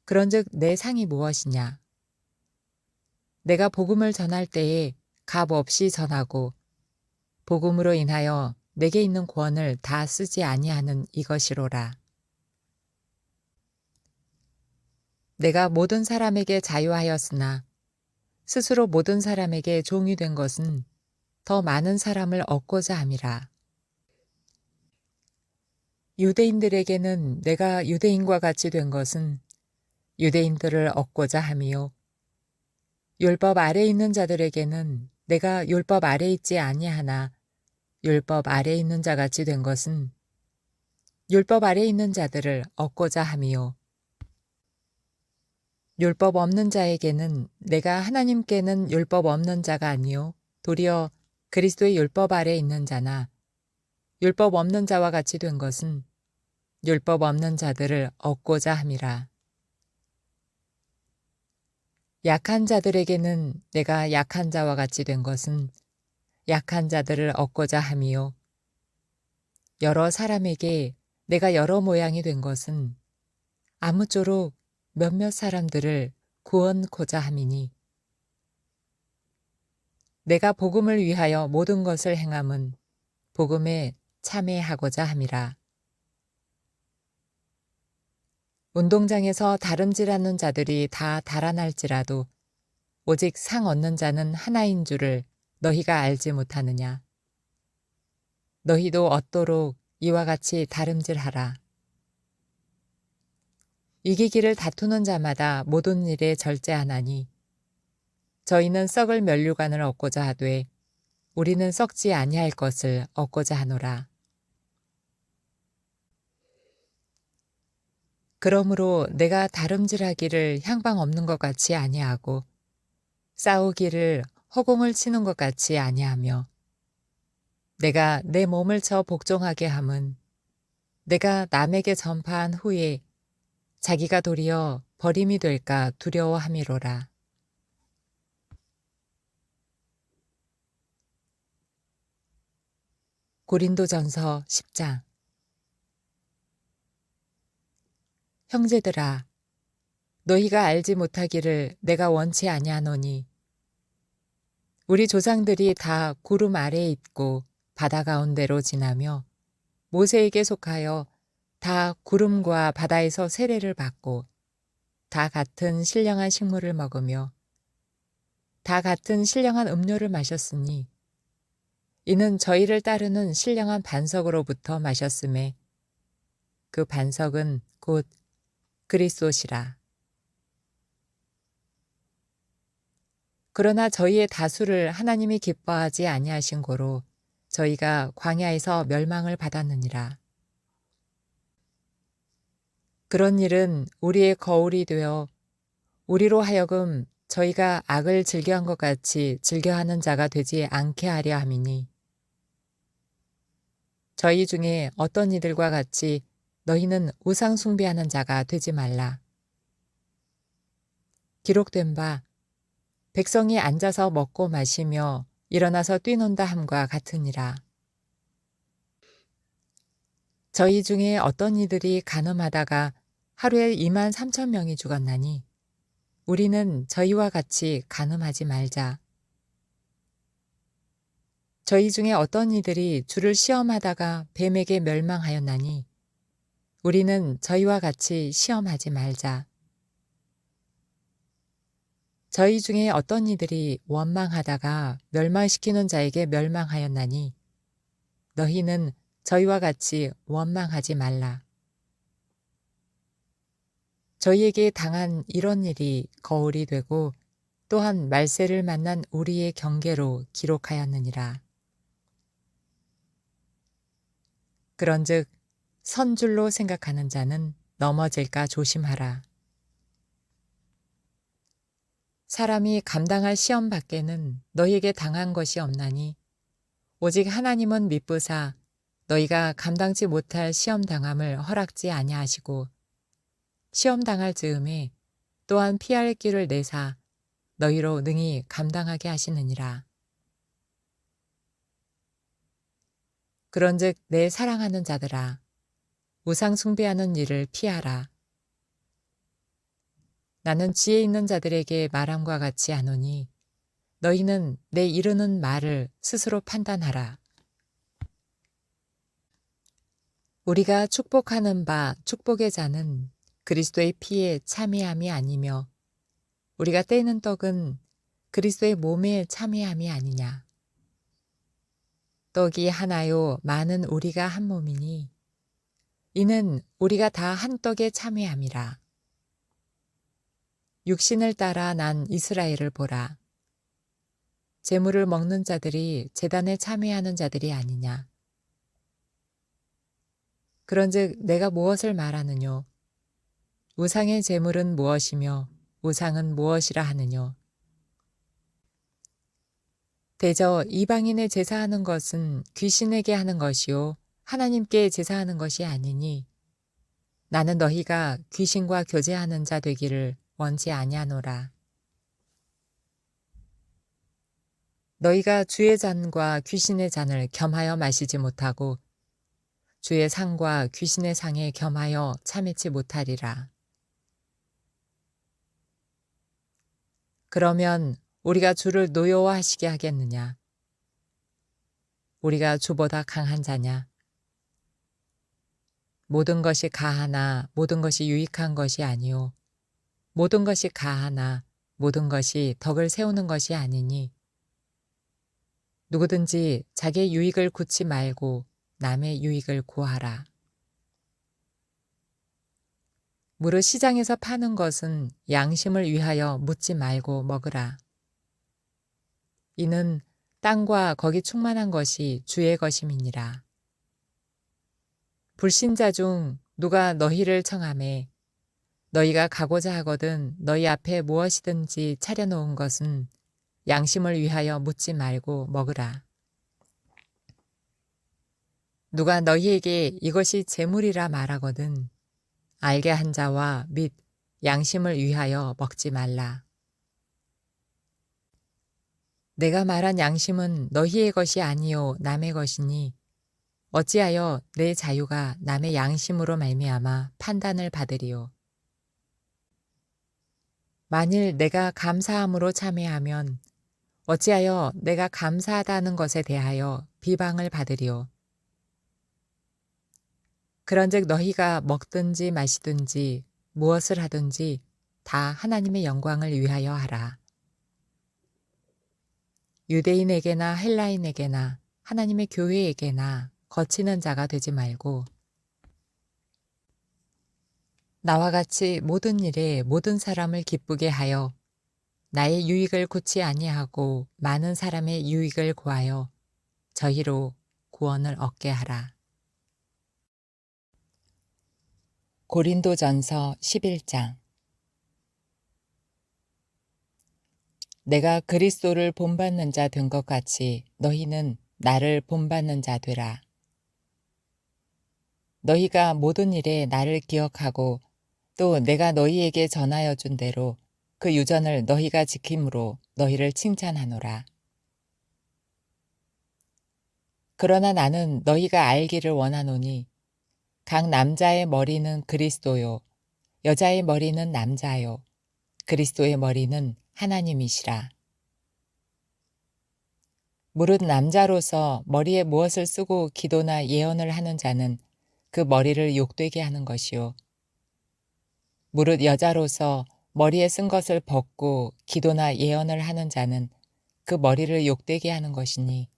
그런즉 내 상이 무엇이냐? 내가 복음을 전할 때에 값 없이 전하고 복음으로 인하여 내게 있는 권을 다 쓰지 아니하는 이것이로라. 내가 모든 사람에게 자유하였으나 스스로 모든 사람에게 종이 된 것은 더 많은 사람을 얻고자 함이라. 유대인들에게는 내가 유대인과 같이 된 것은 유대인들을 얻고자 함이요. 율법 아래 있는 자들에게는 내가 율법 아래 있지 아니하나 율법 아래 있는 자같이 된 것은 율법 아래 있는 자들을 얻고자 함이요. 율법 없는 자에게는 내가 하나님께는 율법 없는 자가 아니요 도리어 그리스도의 율법 아래 있는 자나 율법 없는 자와 같이 된 것은 율법 없는 자들을 얻고자 함이라. 약한 자들에게는 내가 약한 자와 같이 된 것은 약한 자들을 얻고자 함이요. 여러 사람에게 내가 여러 모양이 된 것은 아무쪼록 몇몇 사람들을 구원코자 함이니 내가 복음을 위하여 모든 것을 행함은 복음에 참여하고자 함이라. 운동장에서 다름질하는 자들이 다 달아날지라도 오직 상 얻는 자는 하나인 줄을 너희가 알지 못하느냐. 너희도 얻도록 이와 같이 다름질하라. 이기기를 다투는 자마다 모든 일에 절제하나니 저희는 썩을 면류관을 얻고자 하되 우리는 썩지 아니할 것을 얻고자 하노라. 그러므로 내가 다름질하기를 향방 없는 것 같이 아니하고 싸우기를 허공을 치는 것 같이 아니하며 내가 내 몸을 쳐 복종하게 함은 내가 남에게 전파한 후에 자기가 도리어 버림이 될까 두려워함이로라. 고린도전서 10장. 형제들아, 너희가 알지 못하기를 내가 원치 아니하노니 우리 조상들이 다 구름 아래에 있고 바다 가운데로 지나며 모세에게 속하여 다 구름과 바다에서 세례를 받고 다 같은 신령한 식물을 먹으며 다 같은 신령한 음료를 마셨으니 이는 저희를 따르는 신령한 반석으로부터 마셨음에 그 반석은 곧 그리스도시라. 그러나 저희의 다수를 하나님이 기뻐하지 아니하신 고로 저희가 광야에서 멸망을 받았느니라. 그런 일은 우리의 거울이 되어 우리로 하여금 저희가 악을 즐겨한 것 같이 즐겨하는 자가 되지 않게 하려 함이니 저희 중에 어떤 이들과 같이 너희는 우상 숭배하는 자가 되지 말라. 기록된 바 백성이 앉아서 먹고 마시며 일어나서 뛰논다 함과 같으니라. 저희 중에 어떤 이들이 간음하다가 하루에 2만 3천 명이 죽었나니 우리는 저희와 같이 간음하지 말자. 저희 중에 어떤 이들이 주를 시험하다가 뱀에게 멸망하였나니 우리는 저희와 같이 시험하지 말자. 저희 중에 어떤 이들이 원망하다가 멸망시키는 자에게 멸망하였나니 너희는 저희와 같이 원망하지 말라. 저희에게 당한 이런 일이 거울이 되고 또한 말세를 만난 우리의 경계로 기록하였느니라. 그런즉 선줄로 생각하는 자는 넘어질까 조심하라. 사람이 감당할 시험 밖에는 너희에게 당한 것이 없나니 오직 하나님은 미쁘사 너희가 감당치 못할 시험 당함을 허락지 아니하시고 시험 당할 즈음에 또한 피할 길을 내사 너희로 능히 감당하게 하시느니라. 그런즉 내 사랑하는 자들아 우상 숭배하는 일을 피하라. 나는 지혜 있는 자들에게 말함과 같이 하노니 너희는 내 이르는 말을 스스로 판단하라. 우리가 축복하는 바 축복의 자는 그리스도의 피에 참여함이 아니며 우리가 떼는 떡은 그리스도의 몸에 참여함이 아니냐. 떡이 하나요 많은 우리가 한 몸이니 이는 우리가 다 한 떡에 참여함이라. 육신을 따라 난 이스라엘을 보라. 제물을 먹는 자들이 제단에 참여하는 자들이 아니냐. 그런즉 내가 무엇을 말하느뇨? 우상의 제물은 무엇이며 우상은 무엇이라 하느뇨? 대저 이방인의 제사하는 것은 귀신에게 하는 것이요 하나님께 제사하는 것이 아니니 나는 너희가 귀신과 교제하는 자 되기를 원치 아니하노라. 너희가 주의 잔과 귀신의 잔을 겸하여 마시지 못하고 주의 상과 귀신의 상에 겸하여 참여치 못하리라. 그러면 우리가 주를 노여워하시게 하겠느냐? 우리가 주보다 강한 자냐? 모든 것이 가하나 모든 것이 유익한 것이 아니요 모든 것이 가하나 모든 것이 덕을 세우는 것이 아니니 누구든지 자기의 유익을 굳지 말고 남의 유익을 구하라. 무릇 시장에서 파는 것은 양심을 위하여 묻지 말고 먹으라. 이는 땅과 거기 충만한 것이 주의 것임이니라. 불신자 중 누가 너희를 청하매 너희가 가고자 하거든 너희 앞에 무엇이든지 차려놓은 것은 양심을 위하여 묻지 말고 먹으라. 누가 너희에게 이것이 재물이라 말하거든 알게 한 자와 및 양심을 위하여 먹지 말라. 내가 말한 양심은 너희의 것이 아니요 남의 것이니 어찌하여 내 자유가 남의 양심으로 말미암아 판단을 받으리요. 만일 내가 감사함으로 참회하면 어찌하여 내가 감사하다는 것에 대하여 비방을 받으리요. 그런즉 너희가 먹든지 마시든지 무엇을 하든지 다 하나님의 영광을 위하여 하라. 유대인에게나 헬라인에게나 하나님의 교회에게나 거치는 자가 되지 말고 나와 같이 모든 일에 모든 사람을 기쁘게 하여 나의 유익을 구치 아니하고 많은 사람의 유익을 구하여 저희로 구원을 얻게 하라. 고린도전서 11장. 내가 그리스도를 본받는 자 된 것 같이 너희는 나를 본받는 자 되라. 너희가 모든 일에 나를 기억하고 또 내가 너희에게 전하여 준 대로 그 유전을 너희가 지킴으로 너희를 칭찬하노라. 그러나 나는 너희가 알기를 원하노니 각 남자의 머리는 그리스도요 여자의 머리는 남자요 그리스도의 머리는 하나님이시라. 무릇 남자로서 머리에 무엇을 쓰고 기도나 예언을 하는 자는 그 머리를 욕되게 하는 것이요 무릇 여자로서 머리에 쓴 것을 벗고 기도나 예언을 하는 자는 그 머리를 욕되게 하는 것이니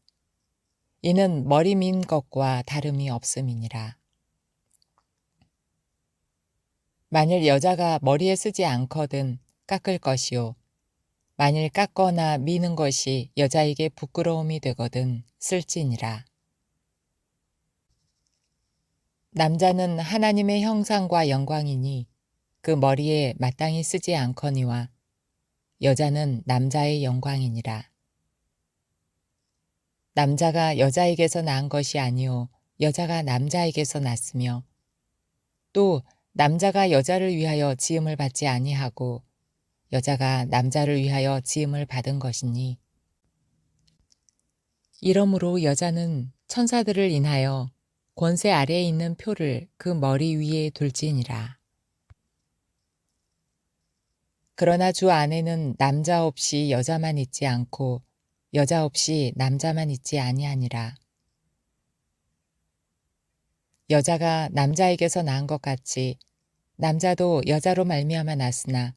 이는 머리 민 것과 다름이 없음이니라. 만일 여자가 머리에 쓰지 않거든 깎을 것이요 만일 깎거나 미는 것이 여자에게 부끄러움이 되거든 쓸지니라. 남자는 하나님의 형상과 영광이니 그 머리에 마땅히 쓰지 않거니와 여자는 남자의 영광이니라. 남자가 여자에게서 낳은 것이 아니요 여자가 남자에게서 났으며 또 남자가 여자를 위하여 지음을 받지 아니하고 여자가 남자를 위하여 지음을 받은 것이니 이러므로 여자는 천사들을 인하여 권세 아래에 있는 표를 그 머리 위에 둘지니라. 그러나 주 안에는 남자 없이 여자만 있지 않고 여자 없이 남자만 있지 아니하니라. 여자가 남자에게서 낳은 것 같이 남자도 여자로 말미암아 났으나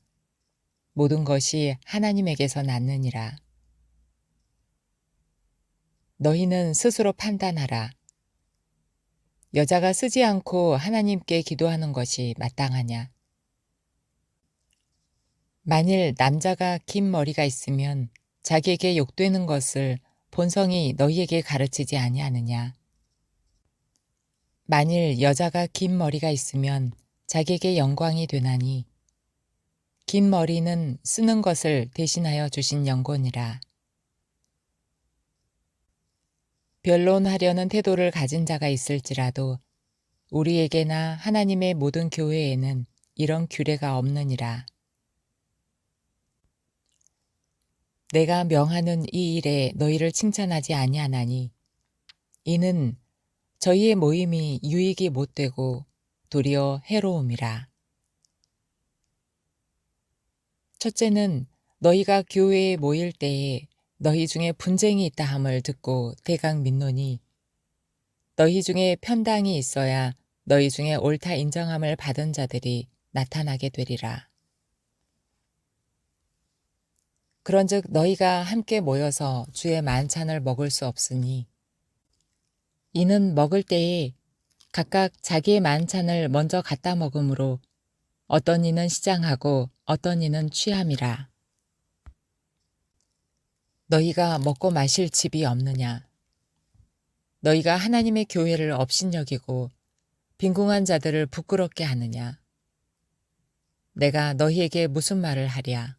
모든 것이 하나님에게서 났느니라. 너희는 스스로 판단하라. 여자가 쓰지 않고 하나님께 기도하는 것이 마땅하냐? 만일 남자가 긴 머리가 있으면 자기에게 욕되는 것을 본성이 너희에게 가르치지 아니하느냐? 만일 여자가 긴 머리가 있으면 자기에게 영광이 되나니 긴 머리는 쓰는 것을 대신하여 주신 영권이라. 변론하려는 태도를 가진 자가 있을지라도 우리에게나 하나님의 모든 교회에는 이런 규례가 없느니라. 내가 명하는 이 일에 너희를 칭찬하지 아니하나니 이는 저희의 모임이 유익이 못되고 도리어 해로움이라. 첫째는 너희가 교회에 모일 때에 너희 중에 분쟁이 있다 함을 듣고 대강 믿노니 너희 중에 편당이 있어야 너희 중에 옳다 인정함을 받은 자들이 나타나게 되리라. 그런즉 너희가 함께 모여서 주의 만찬을 먹을 수 없으니 이는 먹을 때에 각각 자기의 만찬을 먼저 갖다 먹으므로 어떤 이는 시장하고 어떤 이는 취함이라. 너희가 먹고 마실 집이 없느냐? 너희가 하나님의 교회를 업신여기고 빈궁한 자들을 부끄럽게 하느냐? 내가 너희에게 무슨 말을 하랴?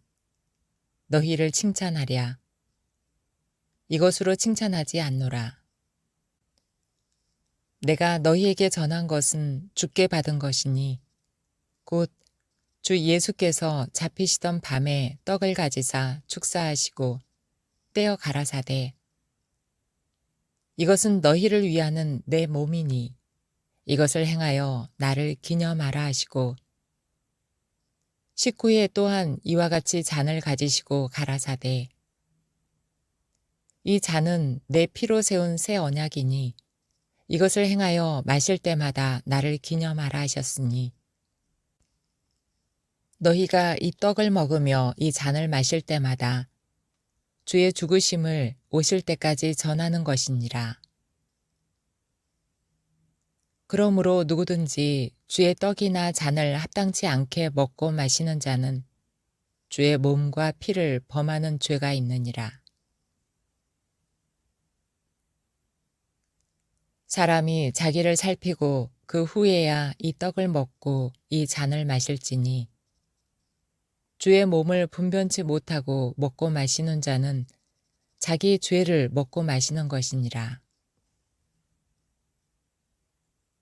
너희를 칭찬하랴? 이것으로 칭찬하지 않노라. 내가 너희에게 전한 것은 주께 받은 것이니 곧 주 예수께서 잡히시던 밤에 떡을 가지사 축사하시고 떼어 가라사대 이것은 너희를 위하는 내 몸이니 이것을 행하여 나를 기념하라 하시고 식후에 또한 이와 같이 잔을 가지시고 가라사대 이 잔은 내 피로 세운 새 언약이니 이것을 행하여 마실 때마다 나를 기념하라 하셨으니 너희가 이 떡을 먹으며 이 잔을 마실 때마다 주의 죽으심을 오실 때까지 전하는 것이니라. 그러므로 누구든지 주의 떡이나 잔을 합당치 않게 먹고 마시는 자는 주의 몸과 피를 범하는 죄가 있느니라. 사람이 자기를 살피고 그 후에야 이 떡을 먹고 이 잔을 마실지니 주의 몸을 분변치 못하고 먹고 마시는 자는 자기 죄를 먹고 마시는 것이니라.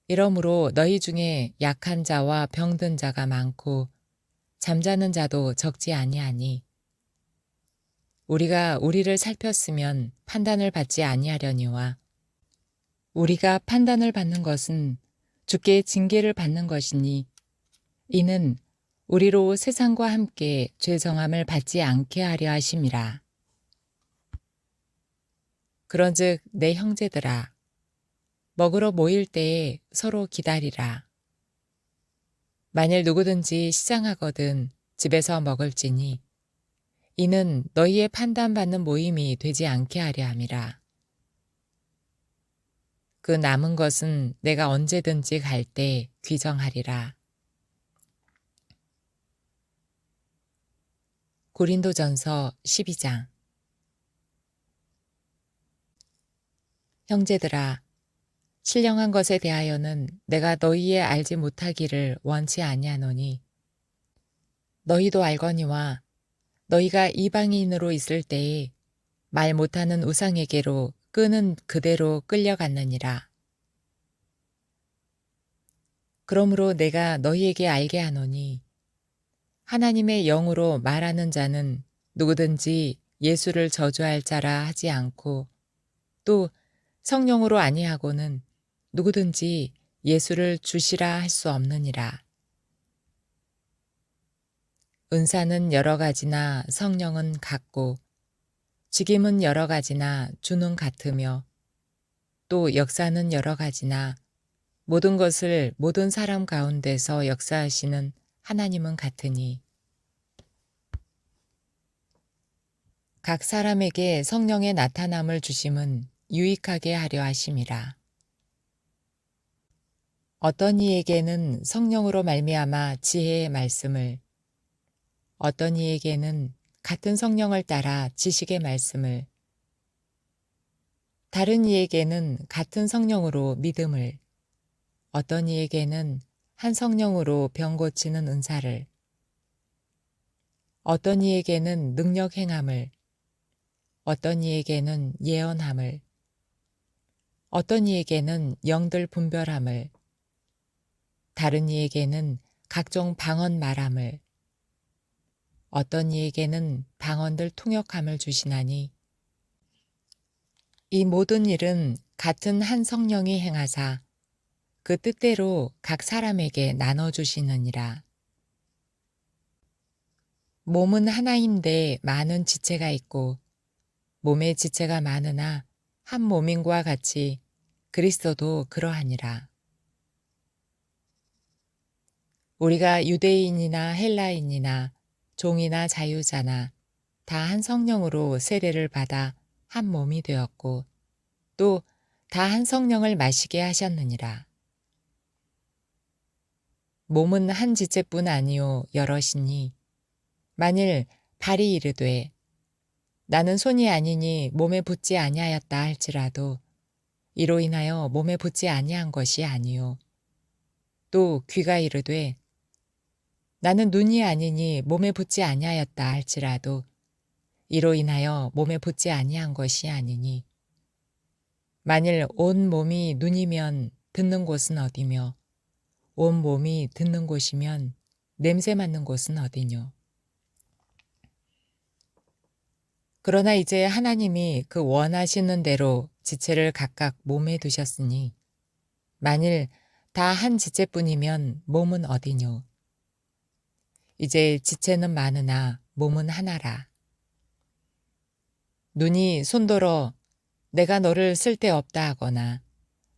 이러므로 너희 중에 약한 자와 병든 자가 많고 잠자는 자도 적지 아니하니 우리가 우리를 살폈으면 판단을 받지 아니하려니와 우리가 판단을 받는 것은 주께 징계를 받는 것이니 이는 우리로 세상과 함께 죄정함을 받지 않게 하려 하심이라. 그런즉 내 형제들아 먹으러 모일 때에 서로 기다리라. 만일 누구든지 시장하거든 집에서 먹을지니 이는 너희의 판단받는 모임이 되지 않게 하려 함이라. 그 남은 것은 내가 언제든지 갈 때 귀정하리라. 고린도전서 12장. 형제들아 신령한 것에 대하여는 내가 너희의 알지 못하기를 원치 아니하노니 너희도 알거니와 너희가 이방인으로 있을 때에 말 못하는 우상에게로 끄는 그대로 끌려갔느니라. 그러므로 내가 너희에게 알게 하노니 하나님의 영으로 말하는 자는 누구든지 예수를 저주할 자라 하지 않고 또 성령으로 아니하고는 누구든지 예수를 주시라 할 수 없느니라. 은사는 여러 가지나 성령은 같고 직임은 여러 가지나 주는 같으며 또 역사는 여러 가지나 모든 것을 모든 사람 가운데서 역사하시는 하나님은 같으니 각 사람에게 성령의 나타남을 주심은 유익하게 하려 하심이라. 어떤 이에게는 성령으로 말미암아 지혜의 말씀을 어떤 이에게는 같은 성령을 따라 지식의 말씀을 다른 이에게는 같은 성령으로 믿음을 어떤 이에게는 한 성령으로 병 고치는 은사를 어떤 이에게는 능력 행함을 어떤 이에게는 예언함을 어떤 이에게는 영들 분별함을 다른 이에게는 각종 방언 말함을 어떤 이에게는 방언들 통역함을 주시나니 이 모든 일은 같은 한 성령이 행하사 그 뜻대로 각 사람에게 나눠주시느니라. 몸은 하나인데 많은 지체가 있고 몸의 지체가 많으나 한 몸인과 같이 그리스도도 그러하니라. 우리가 유대인이나 헬라인이나 종이나 자유자나 다 한 성령으로 세례를 받아 한 몸이 되었고 또 다 한 성령을 마시게 하셨느니라. 몸은 한 지체뿐 아니요 여럿이니 만일 발이 이르되 나는 손이 아니니 몸에 붙지 아니하였다 할지라도 이로 인하여 몸에 붙지 아니한 것이 아니요 또 귀가 이르되 나는 눈이 아니니 몸에 붙지 아니하였다 할지라도 이로 인하여 몸에 붙지 아니한 것이 아니니 만일 온 몸이 눈이면 듣는 곳은 어디며 온 몸이 듣는 곳이면 냄새 맡는 곳은 어디뇨. 그러나 이제 하나님이 그 원하시는 대로 지체를 각각 몸에 두셨으니 만일 다 한 지체뿐이면 몸은 어디뇨. 이제 지체는 많으나 몸은 하나라. 눈이 손더러 내가 너를 쓸데없다 하거나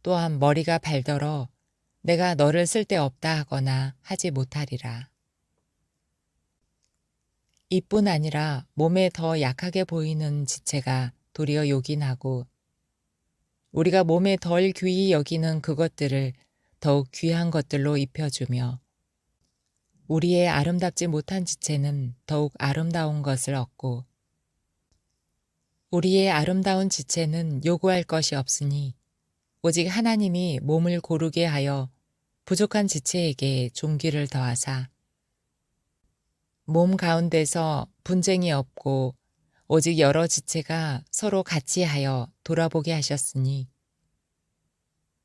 또한 머리가 발더러 내가 너를 쓸데없다 하거나 하지 못하리라. 이뿐 아니라 몸에 더 약하게 보이는 지체가 도리어 요긴하고 우리가 몸에 덜 귀히 여기는 그것들을 더욱 귀한 것들로 입혀주며 우리의 아름답지 못한 지체는 더욱 아름다운 것을 얻고 우리의 아름다운 지체는 요구할 것이 없으니 오직 하나님이 몸을 고르게 하여 부족한 지체에게 존귀를 더하사 몸 가운데서 분쟁이 없고 오직 여러 지체가 서로 같이 하여 돌아보게 하셨으니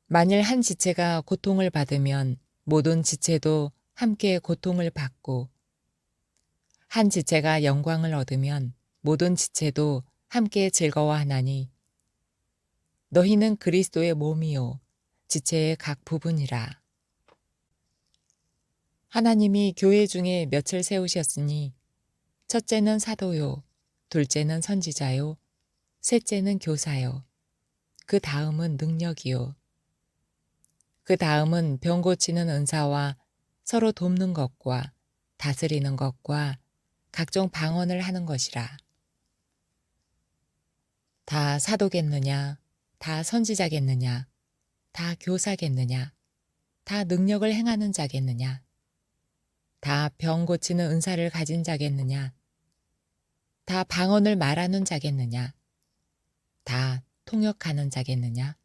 만일 한 지체가 고통을 받으면 모든 지체도 함께 고통을 받고 한 지체가 영광을 얻으면 모든 지체도 함께 즐거워하나니 너희는 그리스도의 몸이요 지체의 각 부분이라. 하나님이 교회 중에 몇을 세우셨으니 첫째는 사도요 둘째는 선지자요 셋째는 교사요 그 다음은 능력이요 그 다음은 병 고치는 은사와 서로 돕는 것과 다스리는 것과 각종 방언을 하는 것이라. 다 사도겠느냐 다 선지자겠느냐 다 교사겠느냐 다 능력을 행하는 자겠느냐 다 병 고치는 은사를 가진 자겠느냐 다 방언을 말하는 자겠느냐 다 통역하는 자겠느냐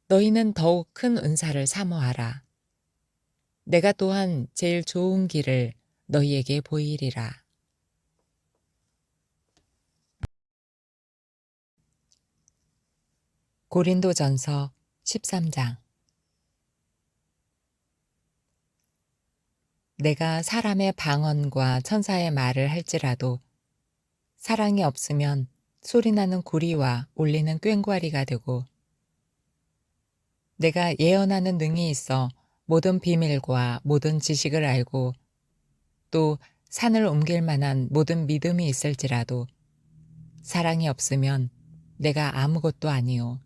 너희는 더욱 큰 은사를 사모하라. 내가 또한 제일 좋은 길을 너희에게 보이리라. 고린도전서 13장. 내가 사람의 방언과 천사의 말을 할지라도 사랑이 없으면 소리나는 구리와 울리는 꽹과리가 되고 내가 예언하는 능이 있어 모든 비밀과 모든 지식을 알고 또 산을 옮길 만한 모든 믿음이 있을지라도 사랑이 없으면 내가 아무것도 아니요.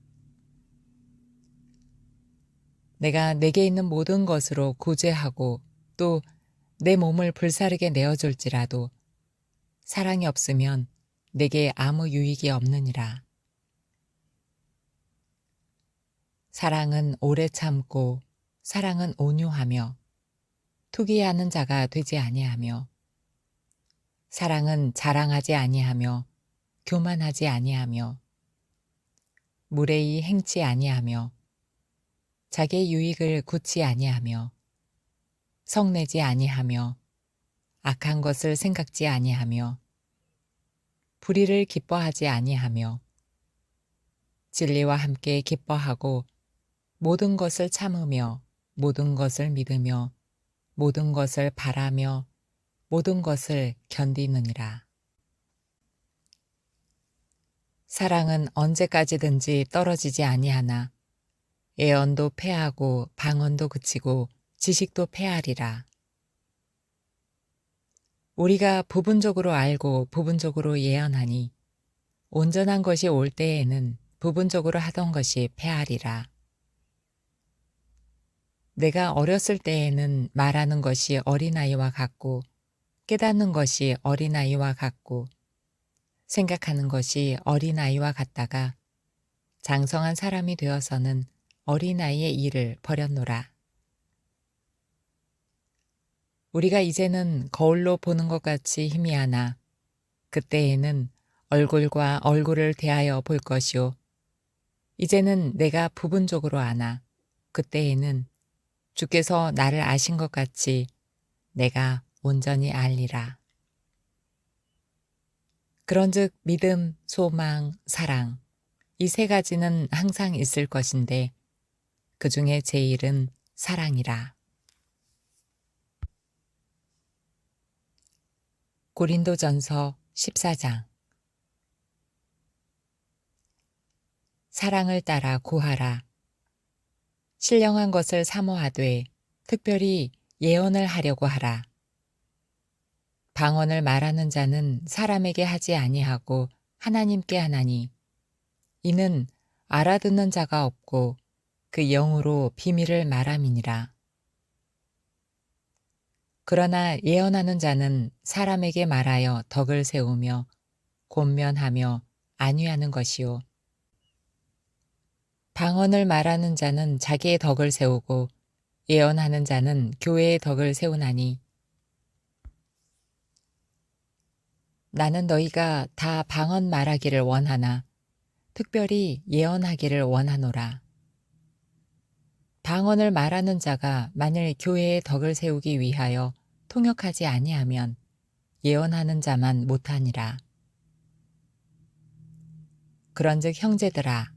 내가 내게 있는 모든 것으로 구제하고 또 내 몸을 불사르게 내어줄지라도 사랑이 없으면 내게 아무 유익이 없느니라. 사랑은 오래 참고 사랑은 온유하며 투기하는 자가 되지 아니하며 사랑은 자랑하지 아니하며 교만하지 아니하며 무례히 행치 아니하며 자기의 유익을 굳지 아니하며 성내지 아니하며 악한 것을 생각지 아니하며 불의를 기뻐하지 아니하며 진리와 함께 기뻐하고 모든 것을 참으며 모든 것을 믿으며 모든 것을 바라며 모든 것을 견디느니라. 사랑은 언제까지든지 떨어지지 아니하나 애언도 패하고 방언도 그치고 지식도 패하리라. 우리가 부분적으로 알고 부분적으로 예언하니 온전한 것이 올 때에는 부분적으로 하던 것이 패하리라. 내가 어렸을 때에는 말하는 것이 어린아이와 같고 깨닫는 것이 어린아이와 같고 생각하는 것이 어린아이와 같다가 장성한 사람이 되어서는 어린아이의 일을 버렸노라. 우리가 이제는 거울로 보는 것 같이 희미하나 그때에는 얼굴과 얼굴을 대하여 볼 것이요. 이제는 내가 부분적으로 아나 그때에는 주께서 나를 아신 것 같이 내가 온전히 알리라. 그런즉 믿음, 소망, 사랑 이 세 가지는 항상 있을 것인데 그 중에 제일은 사랑이라. 고린도전서 14장. 사랑을 따라 구하라. 신령한 것을 사모하되 특별히 예언을 하려고 하라. 방언을 말하는 자는 사람에게 하지 아니하고 하나님께 하나니 이는 알아듣는 자가 없고 그 영으로 비밀을 말함이니라. 그러나 예언하는 자는 사람에게 말하여 덕을 세우며 권면하며 안위하는 것이요. 방언을 말하는 자는 자기의 덕을 세우고 예언하는 자는 교회의 덕을 세우나니 나는 너희가 다 방언 말하기를 원하나 특별히 예언하기를 원하노라. 방언을 말하는 자가 만일 교회의 덕을 세우기 위하여 통역하지 아니하면 예언하는 자만 못하니라. 그런즉 형제들아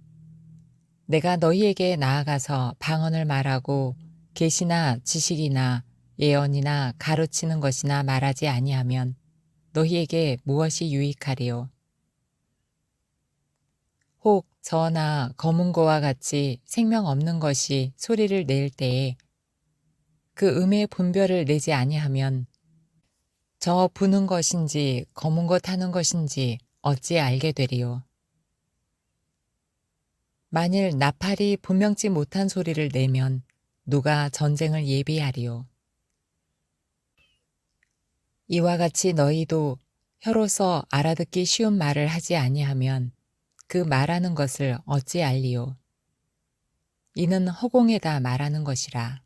내가 너희에게 나아가서 방언을 말하고 계시나 지식이나 예언이나 가르치는 것이나 말하지 아니하면 너희에게 무엇이 유익하리요? 혹 저나 검은 고와 같이 생명 없는 것이 소리를 낼 때에 그 음의 분별을 내지 아니하면 저 부는 것인지 검은 것 하는 것인지 어찌 알게 되리요? 만일 나팔이 분명치 못한 소리를 내면 누가 전쟁을 예비하리요? 이와 같이 너희도 혀로서 알아듣기 쉬운 말을 하지 아니하면 그 말하는 것을 어찌 알리요? 이는 허공에다 말하는 것이라.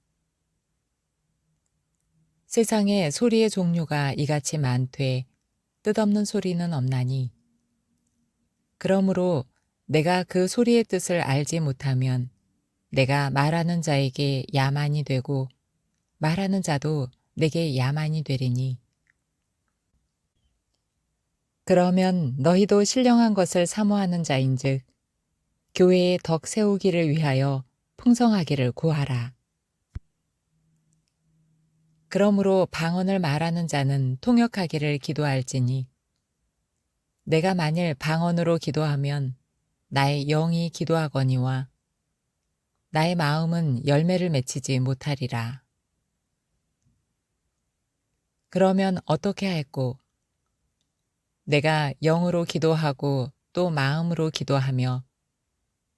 세상에 소리의 종류가 이같이 많되 뜻없는 소리는 없나니 그러므로 내가 그 소리의 뜻을 알지 못하면 내가 말하는 자에게 야만이 되고 말하는 자도 내게 야만이 되리니 그러면 너희도 신령한 것을 사모하는 자인즉 교회의 덕 세우기를 위하여 풍성하기를 구하라. 그러므로 방언을 말하는 자는 통역하기를 기도할지니 내가 만일 방언으로 기도하면 나의 영이 기도하거니와 나의 마음은 열매를 맺히지 못하리라. 그러면 어떻게 할꼬? 내가 영으로 기도하고 또 마음으로 기도하며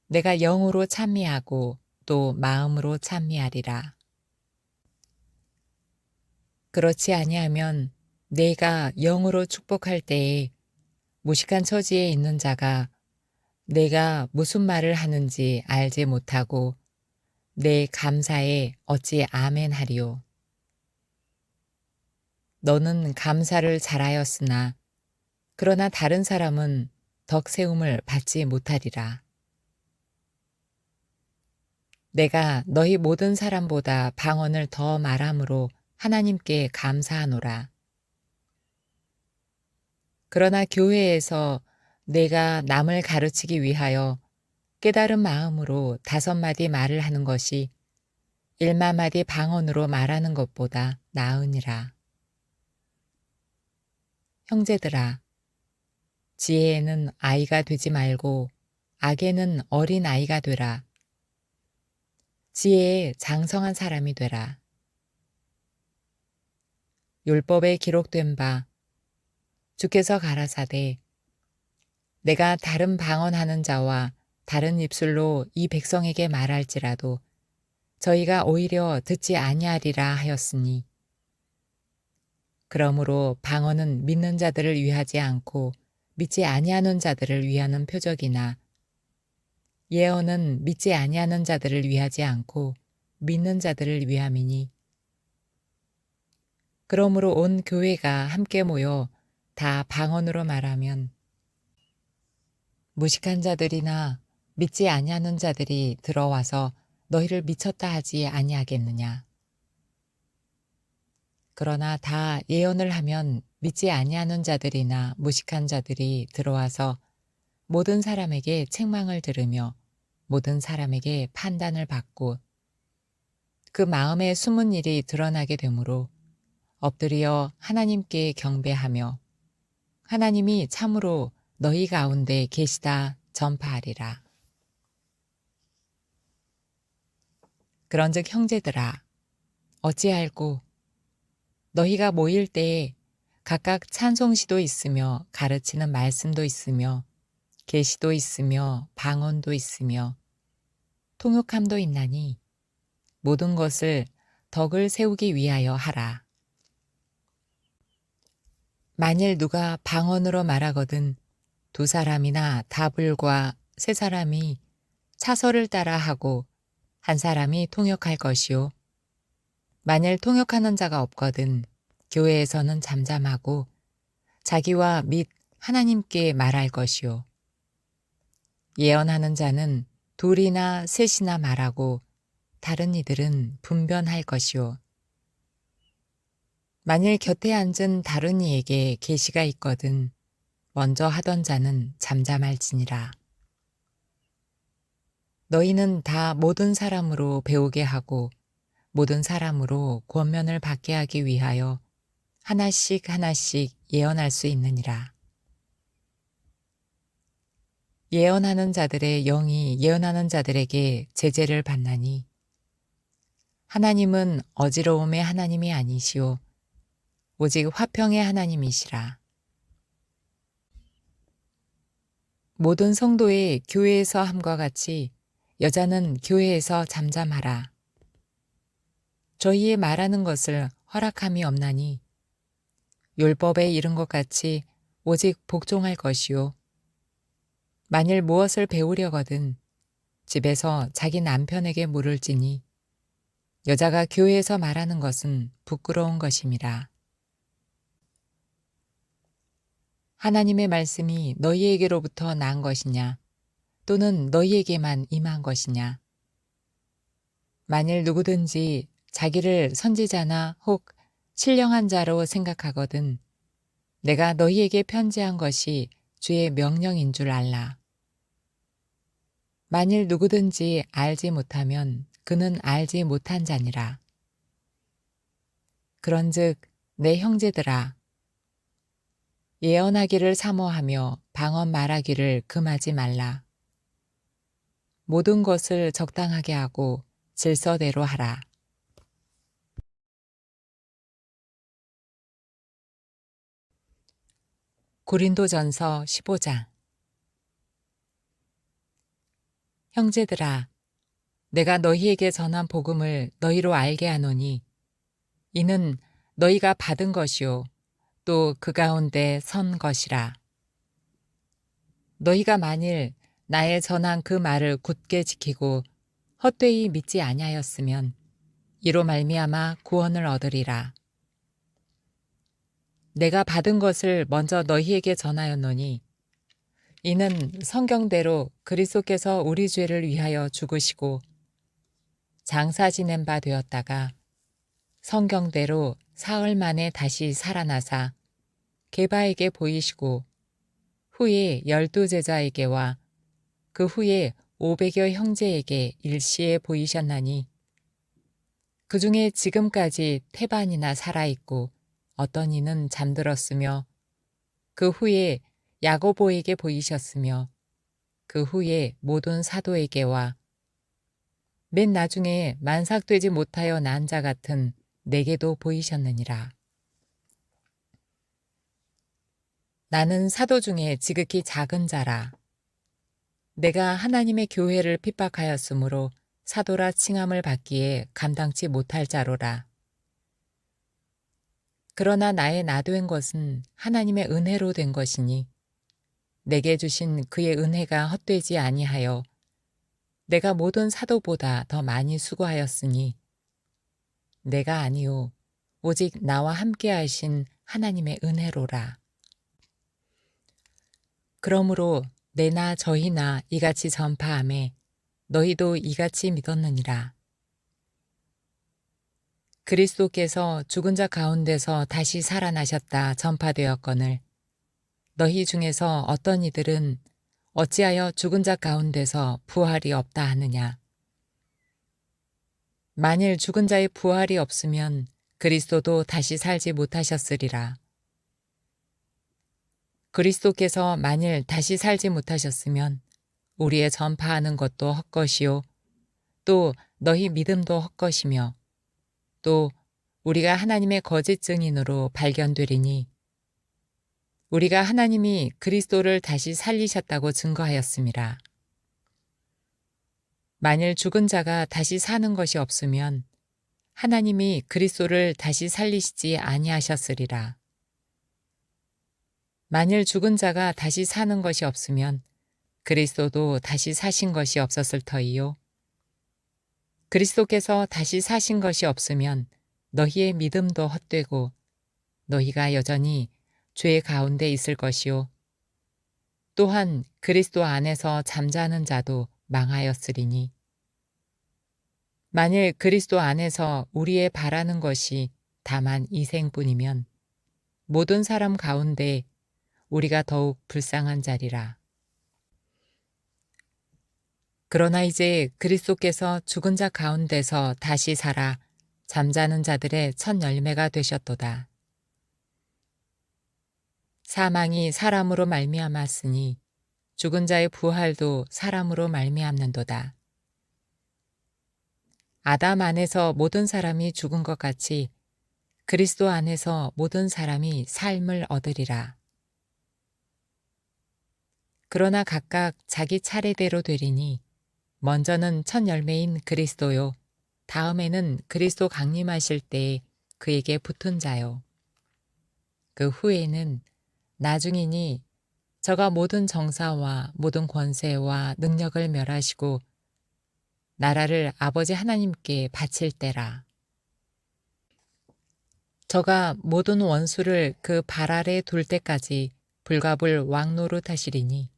내가 영으로 찬미하고 또 마음으로 찬미하리라. 그렇지 아니하면 내가 영으로 축복할 때에 무식한 처지에 있는 자가 내가 무슨 말을 하는지 알지 못하고 내 감사에 어찌 아멘 하리요. 너는 감사를 잘하였으나 그러나 다른 사람은 덕세움을 받지 못하리라. 내가 너희 모든 사람보다 방언을 더 말함으로 하나님께 감사하노라. 그러나 교회에서 내가 남을 가르치기 위하여 깨달은 마음으로 5마디 말을 하는 것이 1마디 방언으로 말하는 것보다 나으니라. 형제들아, 지혜에는 아이가 되지 말고 악에는 어린 아이가 되라. 지혜에 장성한 사람이 되라. 율법에 기록된 바 주께서 가라사대 내가 다른 방언하는 자와 다른 입술로 이 백성에게 말할지라도 저희가 오히려 듣지 아니하리라 하였으니 그러므로 방언은 믿는 자들을 위하지 않고 믿지 아니하는 자들을 위하는 표적이나 예언은 믿지 아니하는 자들을 위하지 않고 믿는 자들을 위함이니 그러므로 온 교회가 함께 모여 다 방언으로 말하면 무식한 자들이나 믿지 아니하는 자들이 들어와서 너희를 미쳤다 하지 아니하겠느냐. 그러나 다 예언을 하면 믿지 아니하는 자들이나 무식한 자들이 들어와서 모든 사람에게 책망을 들으며 모든 사람에게 판단을 받고 그 마음에 숨은 일이 드러나게 되므로 엎드려 하나님께 경배하며 하나님이 참으로 너희 가운데 계시다 전파하리라. 그런즉 형제들아 어찌할꼬 너희가 모일 때에 각각 찬송시도 있으며 가르치는 말씀도 있으며 계시도 있으며 방언도 있으며 통역함도 있나니 모든 것을 덕을 세우기 위하여 하라. 만일 누가 방언으로 말하거든 두 사람이나 다불과 세 사람이 차서를 따라 하고 한 사람이 통역할 것이요. 만일 통역하는 자가 없거든 교회에서는 잠잠하고 자기와 및 하나님께 말할 것이요. 예언하는 자는 둘이나 셋이나 말하고 다른 이들은 분변할 것이요. 만일 곁에 앉은 다른 이에게 계시가 있거든 먼저 하던 자는 잠잠할지니라. 너희는 다 모든 사람으로 배우게 하고 모든 사람으로 권면을 받게 하기 위하여 하나씩 하나씩 예언할 수 있느니라. 예언하는 자들의 영이 예언하는 자들에게 제재를 받나니 하나님은 어지러움의 하나님이 아니시오 오직 화평의 하나님이시라. 모든 성도의 교회에서 함과 같이 여자는 교회에서 잠잠하라. 저희의 말하는 것을 허락함이 없나니 율법에 이른 것 같이 오직 복종할 것이요. 만일 무엇을 배우려거든 집에서 자기 남편에게 물을지니 여자가 교회에서 말하는 것은 부끄러운 것임이라. 하나님의 말씀이 너희에게로부터 난 것이냐 또는 너희에게만 임한 것이냐. 만일 누구든지 자기를 선지자나 혹 신령한 자로 생각하거든 내가 너희에게 편지한 것이 주의 명령인 줄 알라. 만일 누구든지 알지 못하면 그는 알지 못한 자니라. 그런즉 내 형제들아 예언하기를 사모하며 방언 말하기를 금하지 말라. 모든 것을 적당하게 하고 질서대로 하라. 고린도전서 15장. 형제들아 내가 너희에게 전한 복음을 너희로 알게 하노니 이는 너희가 받은 것이요 또 그 가운데 선 것이라. 너희가 만일 나의 전한 그 말을 굳게 지키고 헛되이 믿지 아니하였으면 이로 말미암아 구원을 얻으리라. 내가 받은 것을 먼저 너희에게 전하였노니 이는 성경대로 그리스도께서 우리 죄를 위하여 죽으시고 장사 지낸 바 되었다가 성경대로 사흘 만에 다시 살아나사 게바에게 보이시고 후에 12 제자에게와 그 후에 500여 형제에게 일시에 보이셨나니 그 중에 지금까지 태반이나 살아있고 어떤 이는 잠들었으며 그 후에 야고보에게 보이셨으며 그 후에 모든 사도에게와 맨 나중에 만삭되지 못하여 난 자 같은 내게도 보이셨느니라. 나는 사도 중에 지극히 작은 자라. 내가 하나님의 교회를 핍박하였으므로 사도라 칭함을 받기에 감당치 못할 자로라. 그러나 나의 나된 것은 하나님의 은혜로 된 것이니 내게 주신 그의 은혜가 헛되지 아니하여 내가 모든 사도보다 더 많이 수고하였으니 내가 아니요 오직 나와 함께 하신 하나님의 은혜로라. 그러므로 내나 저희나 이같이 전파하매 너희도 이같이 믿었느니라. 그리스도께서 죽은 자 가운데서 다시 살아나셨다 전파되었거늘 너희 중에서 어떤 이들은 어찌하여 죽은 자 가운데서 부활이 없다 하느냐. 만일 죽은 자의 부활이 없으면 그리스도도 다시 살지 못하셨으리라. 그리스도께서 만일 다시 살지 못하셨으면 우리의 전파하는 것도 헛것이요 또 너희 믿음도 헛것이며 또 우리가 하나님의 거짓 증인으로 발견되리니 우리가 하나님이 그리스도를 다시 살리셨다고 증거하였음이라. 만일 죽은 자가 다시 사는 것이 없으면 하나님이 그리스도를 다시 살리시지 아니하셨으리라. 만일 죽은 자가 다시 사는 것이 없으면 그리스도도 다시 사신 것이 없었을 터이요. 그리스도께서 다시 사신 것이 없으면 너희의 믿음도 헛되고 너희가 여전히 죄 가운데 있을 것이요. 또한 그리스도 안에서 잠자는 자도 망하였으리니 만일 그리스도 안에서 우리의 바라는 것이 다만 이 생뿐이면 모든 사람 가운데 우리가 더욱 불쌍한 자리라. 그러나 이제 그리스도께서 죽은 자 가운데서 다시 살아 잠자는 자들의 첫 열매가 되셨도다. 사망이 사람으로 말미암았으니 죽은 자의 부활도 사람으로 말미암는도다. 아담 안에서 모든 사람이 죽은 것 같이 그리스도 안에서 모든 사람이 삶을 얻으리라. 그러나 각각 자기 차례대로 되리니 먼저는 첫 열매인 그리스도요 다음에는 그리스도 강림하실 때에 그에게 붙은 자요 그 후에는 나중이니 저가 모든 정사와 모든 권세와 능력을 멸하시고 나라를 아버지 하나님께 바칠 때라. 저가 모든 원수를 그 발 아래 둘 때까지 불가불 왕노릇 하시리니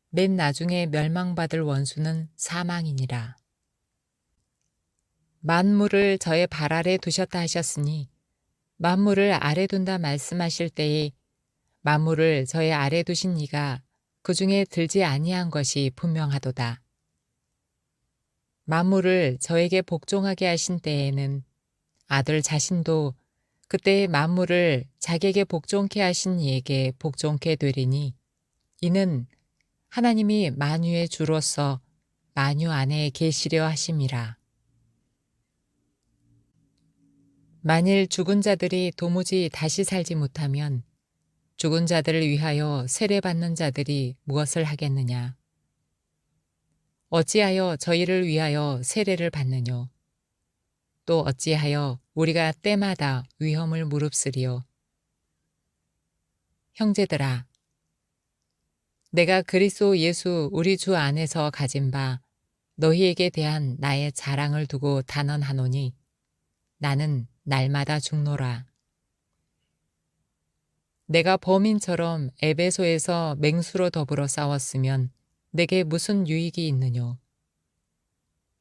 맨 나중에 멸망받을 원수는 사망이니라. 만물을 저의 발 아래 두셨다 하셨으니 만물을 아래 둔다 말씀하실 때에 만물을 저의 아래 두신 이가 그 중에 들지 아니한 것이 분명하도다. 만물을 저에게 복종하게 하신 때에는 아들 자신도 그때의 만물을 자기에게 복종케 하신 이에게 복종케 되리니 이는 하나님이 만유의 주로서 만유 안에 계시려 하심이라. 만일 죽은 자들이 도무지 다시 살지 못하면 죽은 자들을 위하여 세례받는 자들이 무엇을 하겠느냐? 어찌하여 저희를 위하여 세례를 받느뇨? 또 어찌하여 우리가 때마다 위험을 무릅쓰리요? 형제들아, 내가 그리스도 예수 우리 주 안에서 가진 바 너희에게 대한 나의 자랑을 두고 단언하노니 나는 날마다 죽노라. 내가 범인처럼 에베소에서 맹수로 더불어 싸웠으면 내게 무슨 유익이 있느뇨?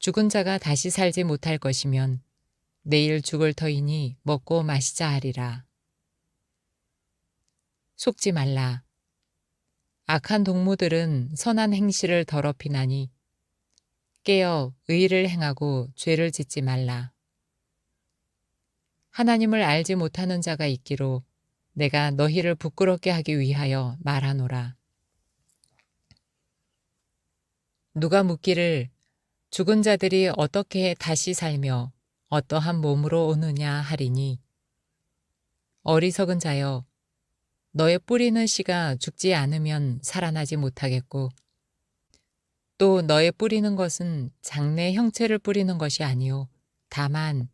죽은 자가 다시 살지 못할 것이면 내일 죽을 터이니 먹고 마시자 하리라. 속지 말라. 악한 동무들은 선한 행실을 더럽히나니 깨어 의를 행하고 죄를 짓지 말라. 하나님을 알지 못하는 자가 있기로 내가 너희를 부끄럽게 하기 위하여 말하노라. 누가 묻기를 죽은 자들이 어떻게 다시 살며 어떠한 몸으로 오느냐 하리니 어리석은 자여 너의 뿌리는 씨가 죽지 않으면 살아나지 못하겠고 또 너의 뿌리는 것은 장래 형체를 뿌리는 것이 아니요 다만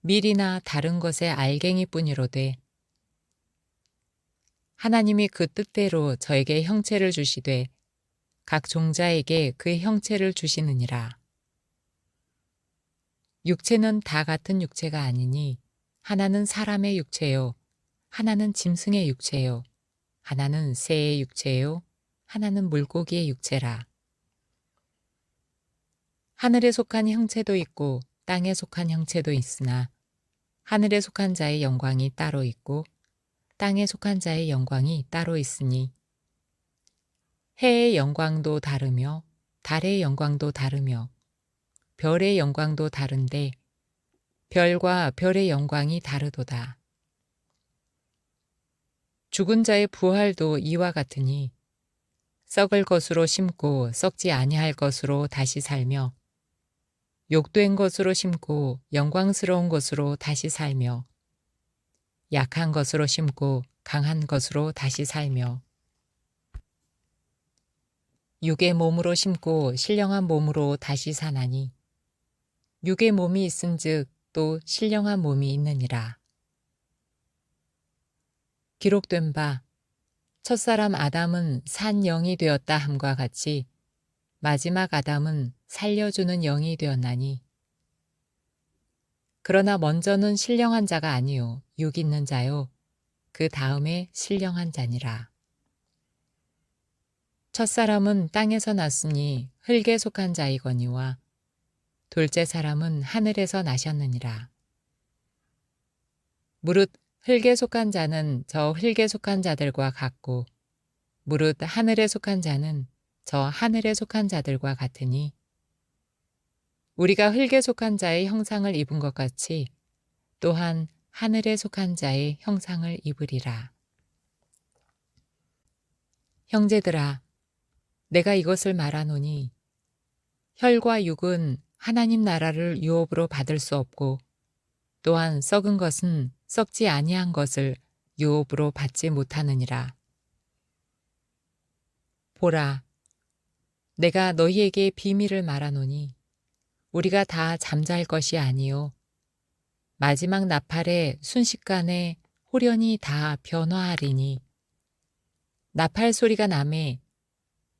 밀이나 다른 것의 알갱이뿐이로되 하나님이 그 뜻대로 저에게 형체를 주시되 각 종자에게 그 형체를 주시느니라. 육체는 다 같은 육체가 아니니 하나는 사람의 육체요, 하나는 짐승의 육체요, 하나는 새의 육체요, 하나는 물고기의 육체라. 하늘에 속한 형체도 있고 땅에 속한 형체도 있으나 하늘에 속한 자의 영광이 따로 있고 땅에 속한 자의 영광이 따로 있으니 해의 영광도 다르며 달의 영광도 다르며 별의 영광도 다른데 별과 별의 영광이 다르도다. 죽은 자의 부활도 이와 같으니 썩을 것으로 심고 썩지 아니할 것으로 다시 살며 욕된 것으로 심고 영광스러운 것으로 다시 살며 약한 것으로 심고 강한 것으로 다시 살며 육의 몸으로 심고 신령한 몸으로 다시 사나니 육의 몸이 있은즉 또 신령한 몸이 있느니라. 기록된 바 첫사람 아담은 산 영이 되었다 함과 같이 마지막 아담은 살려주는 영이 되었나니 그러나 먼저는 신령한 자가 아니요 육 있는 자요 그 다음에 신령한 자니라. 첫사람은 땅에서 났으니 흙에 속한 자이거니와 둘째 사람은 하늘에서 나셨느니라. 무릇 흙에 속한 자는 저 흙에 속한 자들과 같고 무릇 하늘에 속한 자는 저 하늘에 속한 자들과 같으니 우리가 흙에 속한 자의 형상을 입은 것 같이 또한 하늘에 속한 자의 형상을 입으리라. 형제들아, 내가 이것을 말하노니 혈과 육은 하나님 나라를 유업으로 받을 수 없고 또한 썩은 것은 썩지 아니한 것을 유업으로 받지 못하느니라. 보라, 내가 너희에게 비밀을 말하노니 우리가 다 잠잘 것이 아니요 마지막 나팔에 순식간에 홀연히 다 변화하리니 나팔 소리가 나매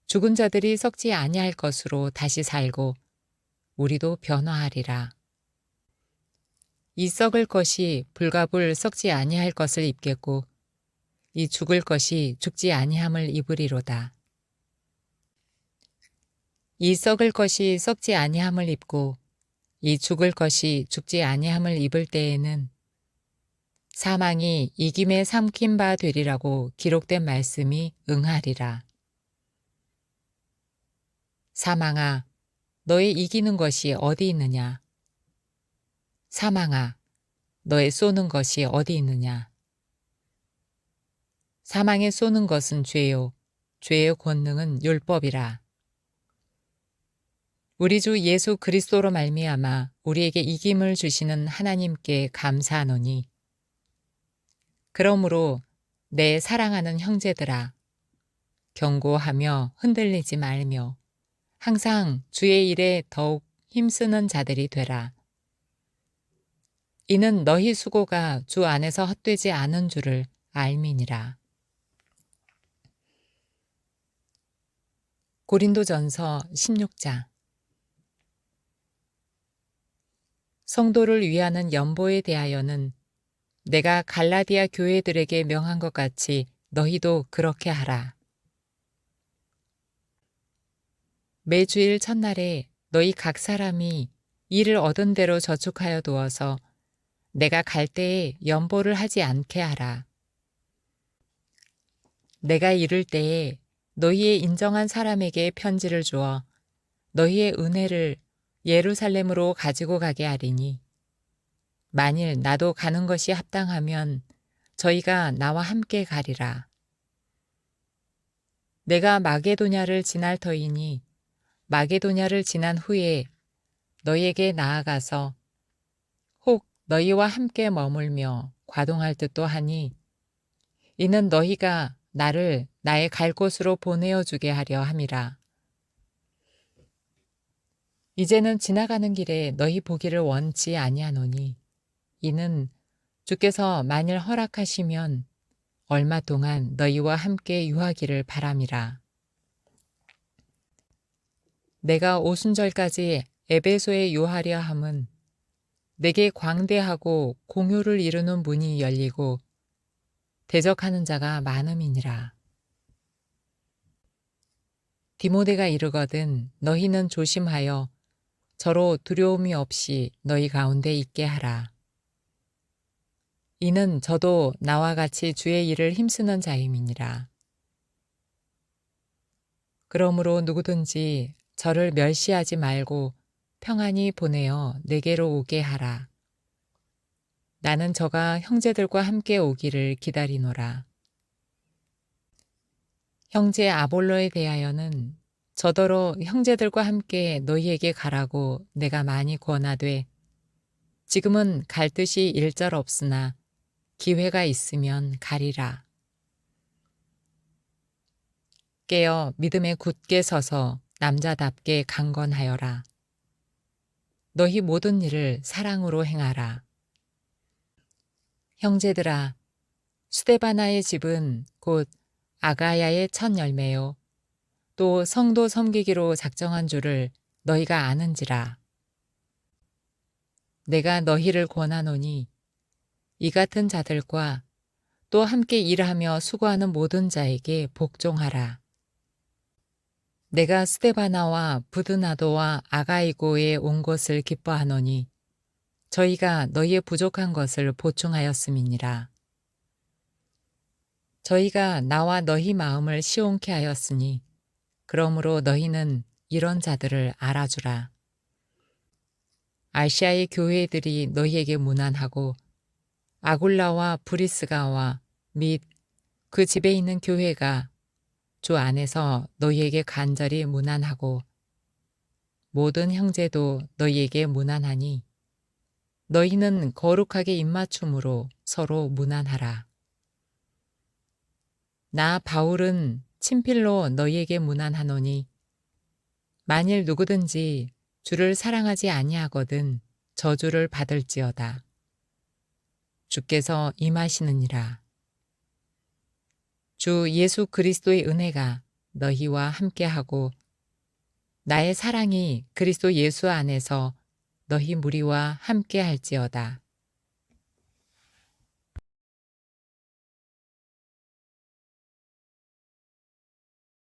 죽은 자들이 썩지 아니할 것으로 다시 살고 우리도 변화하리라. 이 썩을 것이 불가불 썩지 아니할 것을 입겠고 이 죽을 것이 죽지 아니함을 입으리로다. 이 썩을 것이 썩지 아니함을 입고 이 죽을 것이 죽지 아니함을 입을 때에는 사망이 이김에 삼킨 바 되리라고 기록된 말씀이 응하리라. 사망아, 너의 이기는 것이 어디 있느냐? 사망아, 너의 쏘는 것이 어디 있느냐? 사망에 쏘는 것은 죄요, 죄의 권능은 율법이라. 우리 주 예수 그리스도로 말미암아 우리에게 이김을 주시는 하나님께 감사하노니 그러므로 내 사랑하는 형제들아 경고하며 흔들리지 말며 항상 주의 일에 더욱 힘쓰는 자들이 되라. 이는 너희 수고가 주 안에서 헛되지 않은 줄을 알미니라. 고린도전서 16장. 성도를 위하는 연보에 대하여는 내가 갈라디아 교회들에게 명한 것 같이 너희도 그렇게 하라. 매주일 첫날에 너희 각 사람이 일을 얻은 대로 저축하여 두어서 내가 갈 때에 연보를 하지 않게 하라. 내가 이를 때에 너희의 인정한 사람에게 편지를 주어 너희의 은혜를 예루살렘으로 가지고 가게 하리니 만일 나도 가는 것이 합당하면 저희가 나와 함께 가리라. 내가 마게도냐를 지날 터이니 마게도냐를 지난 후에 너희에게 나아가서 혹 너희와 함께 머물며 과동할 듯도 하니 이는 너희가 나를 나의 갈 곳으로 보내어 주게 하려 함이라. 이제는 지나가는 길에 너희 보기를 원치 아니하노니 이는 주께서 만일 허락하시면 얼마 동안 너희와 함께 유하기를 바람이라. 내가 오순절까지 에베소에 유하려 함은 내게 광대하고 공효를 이루는 문이 열리고 대적하는 자가 많음이니라. 디모데가 이르거든 너희는 조심하여 저로 두려움이 없이 너희 가운데 있게 하라. 이는 저도 나와 같이 주의 일을 힘쓰는 자임이니라. 그러므로 누구든지 저를 멸시하지 말고 평안히 보내어 내게로 오게 하라. 나는 저가 형제들과 함께 오기를 기다리노라. 형제 아볼로에 대하여는 저더러 형제들과 함께 너희에게 가라고 내가 많이 권하되 지금은 갈 뜻이 일절없으나 기회가 있으면 가리라. 깨어 믿음에 굳게 서서 남자답게 강건하여라. 너희 모든 일을 사랑으로 행하라. 형제들아, 스데바나의 집은 곧 아가야의 첫 열매요. 또 성도 섬기기로 작정한 줄을 너희가 아는지라. 내가 너희를 권하노니 이 같은 자들과 또 함께 일하며 수고하는 모든 자에게 복종하라. 내가 스데바나와 부드나도와 아가이고에 온 것을 기뻐하노니 저희가 너희의 부족한 것을 보충하였음이니라. 저희가 나와 너희 마음을 시원케 하였으니 그러므로 너희는 이런 자들을 알아주라. 아시아의 교회들이 너희에게 문안하고 아굴라와 브리스가와 및 그 집에 있는 교회가 주 안에서 너희에게 간절히 문안하고 모든 형제도 너희에게 문안하니 너희는 거룩하게 입맞춤으로 서로 문안하라. 나 바울은 친필로 너희에게 문안하노니 만일 누구든지 주를 사랑하지 아니하거든 저주를 받을지어다. 주께서 임하시느니라. 주 예수 그리스도의 은혜가 너희와 함께하고 나의 사랑이 그리스도 예수 안에서 너희 무리와 함께할지어다.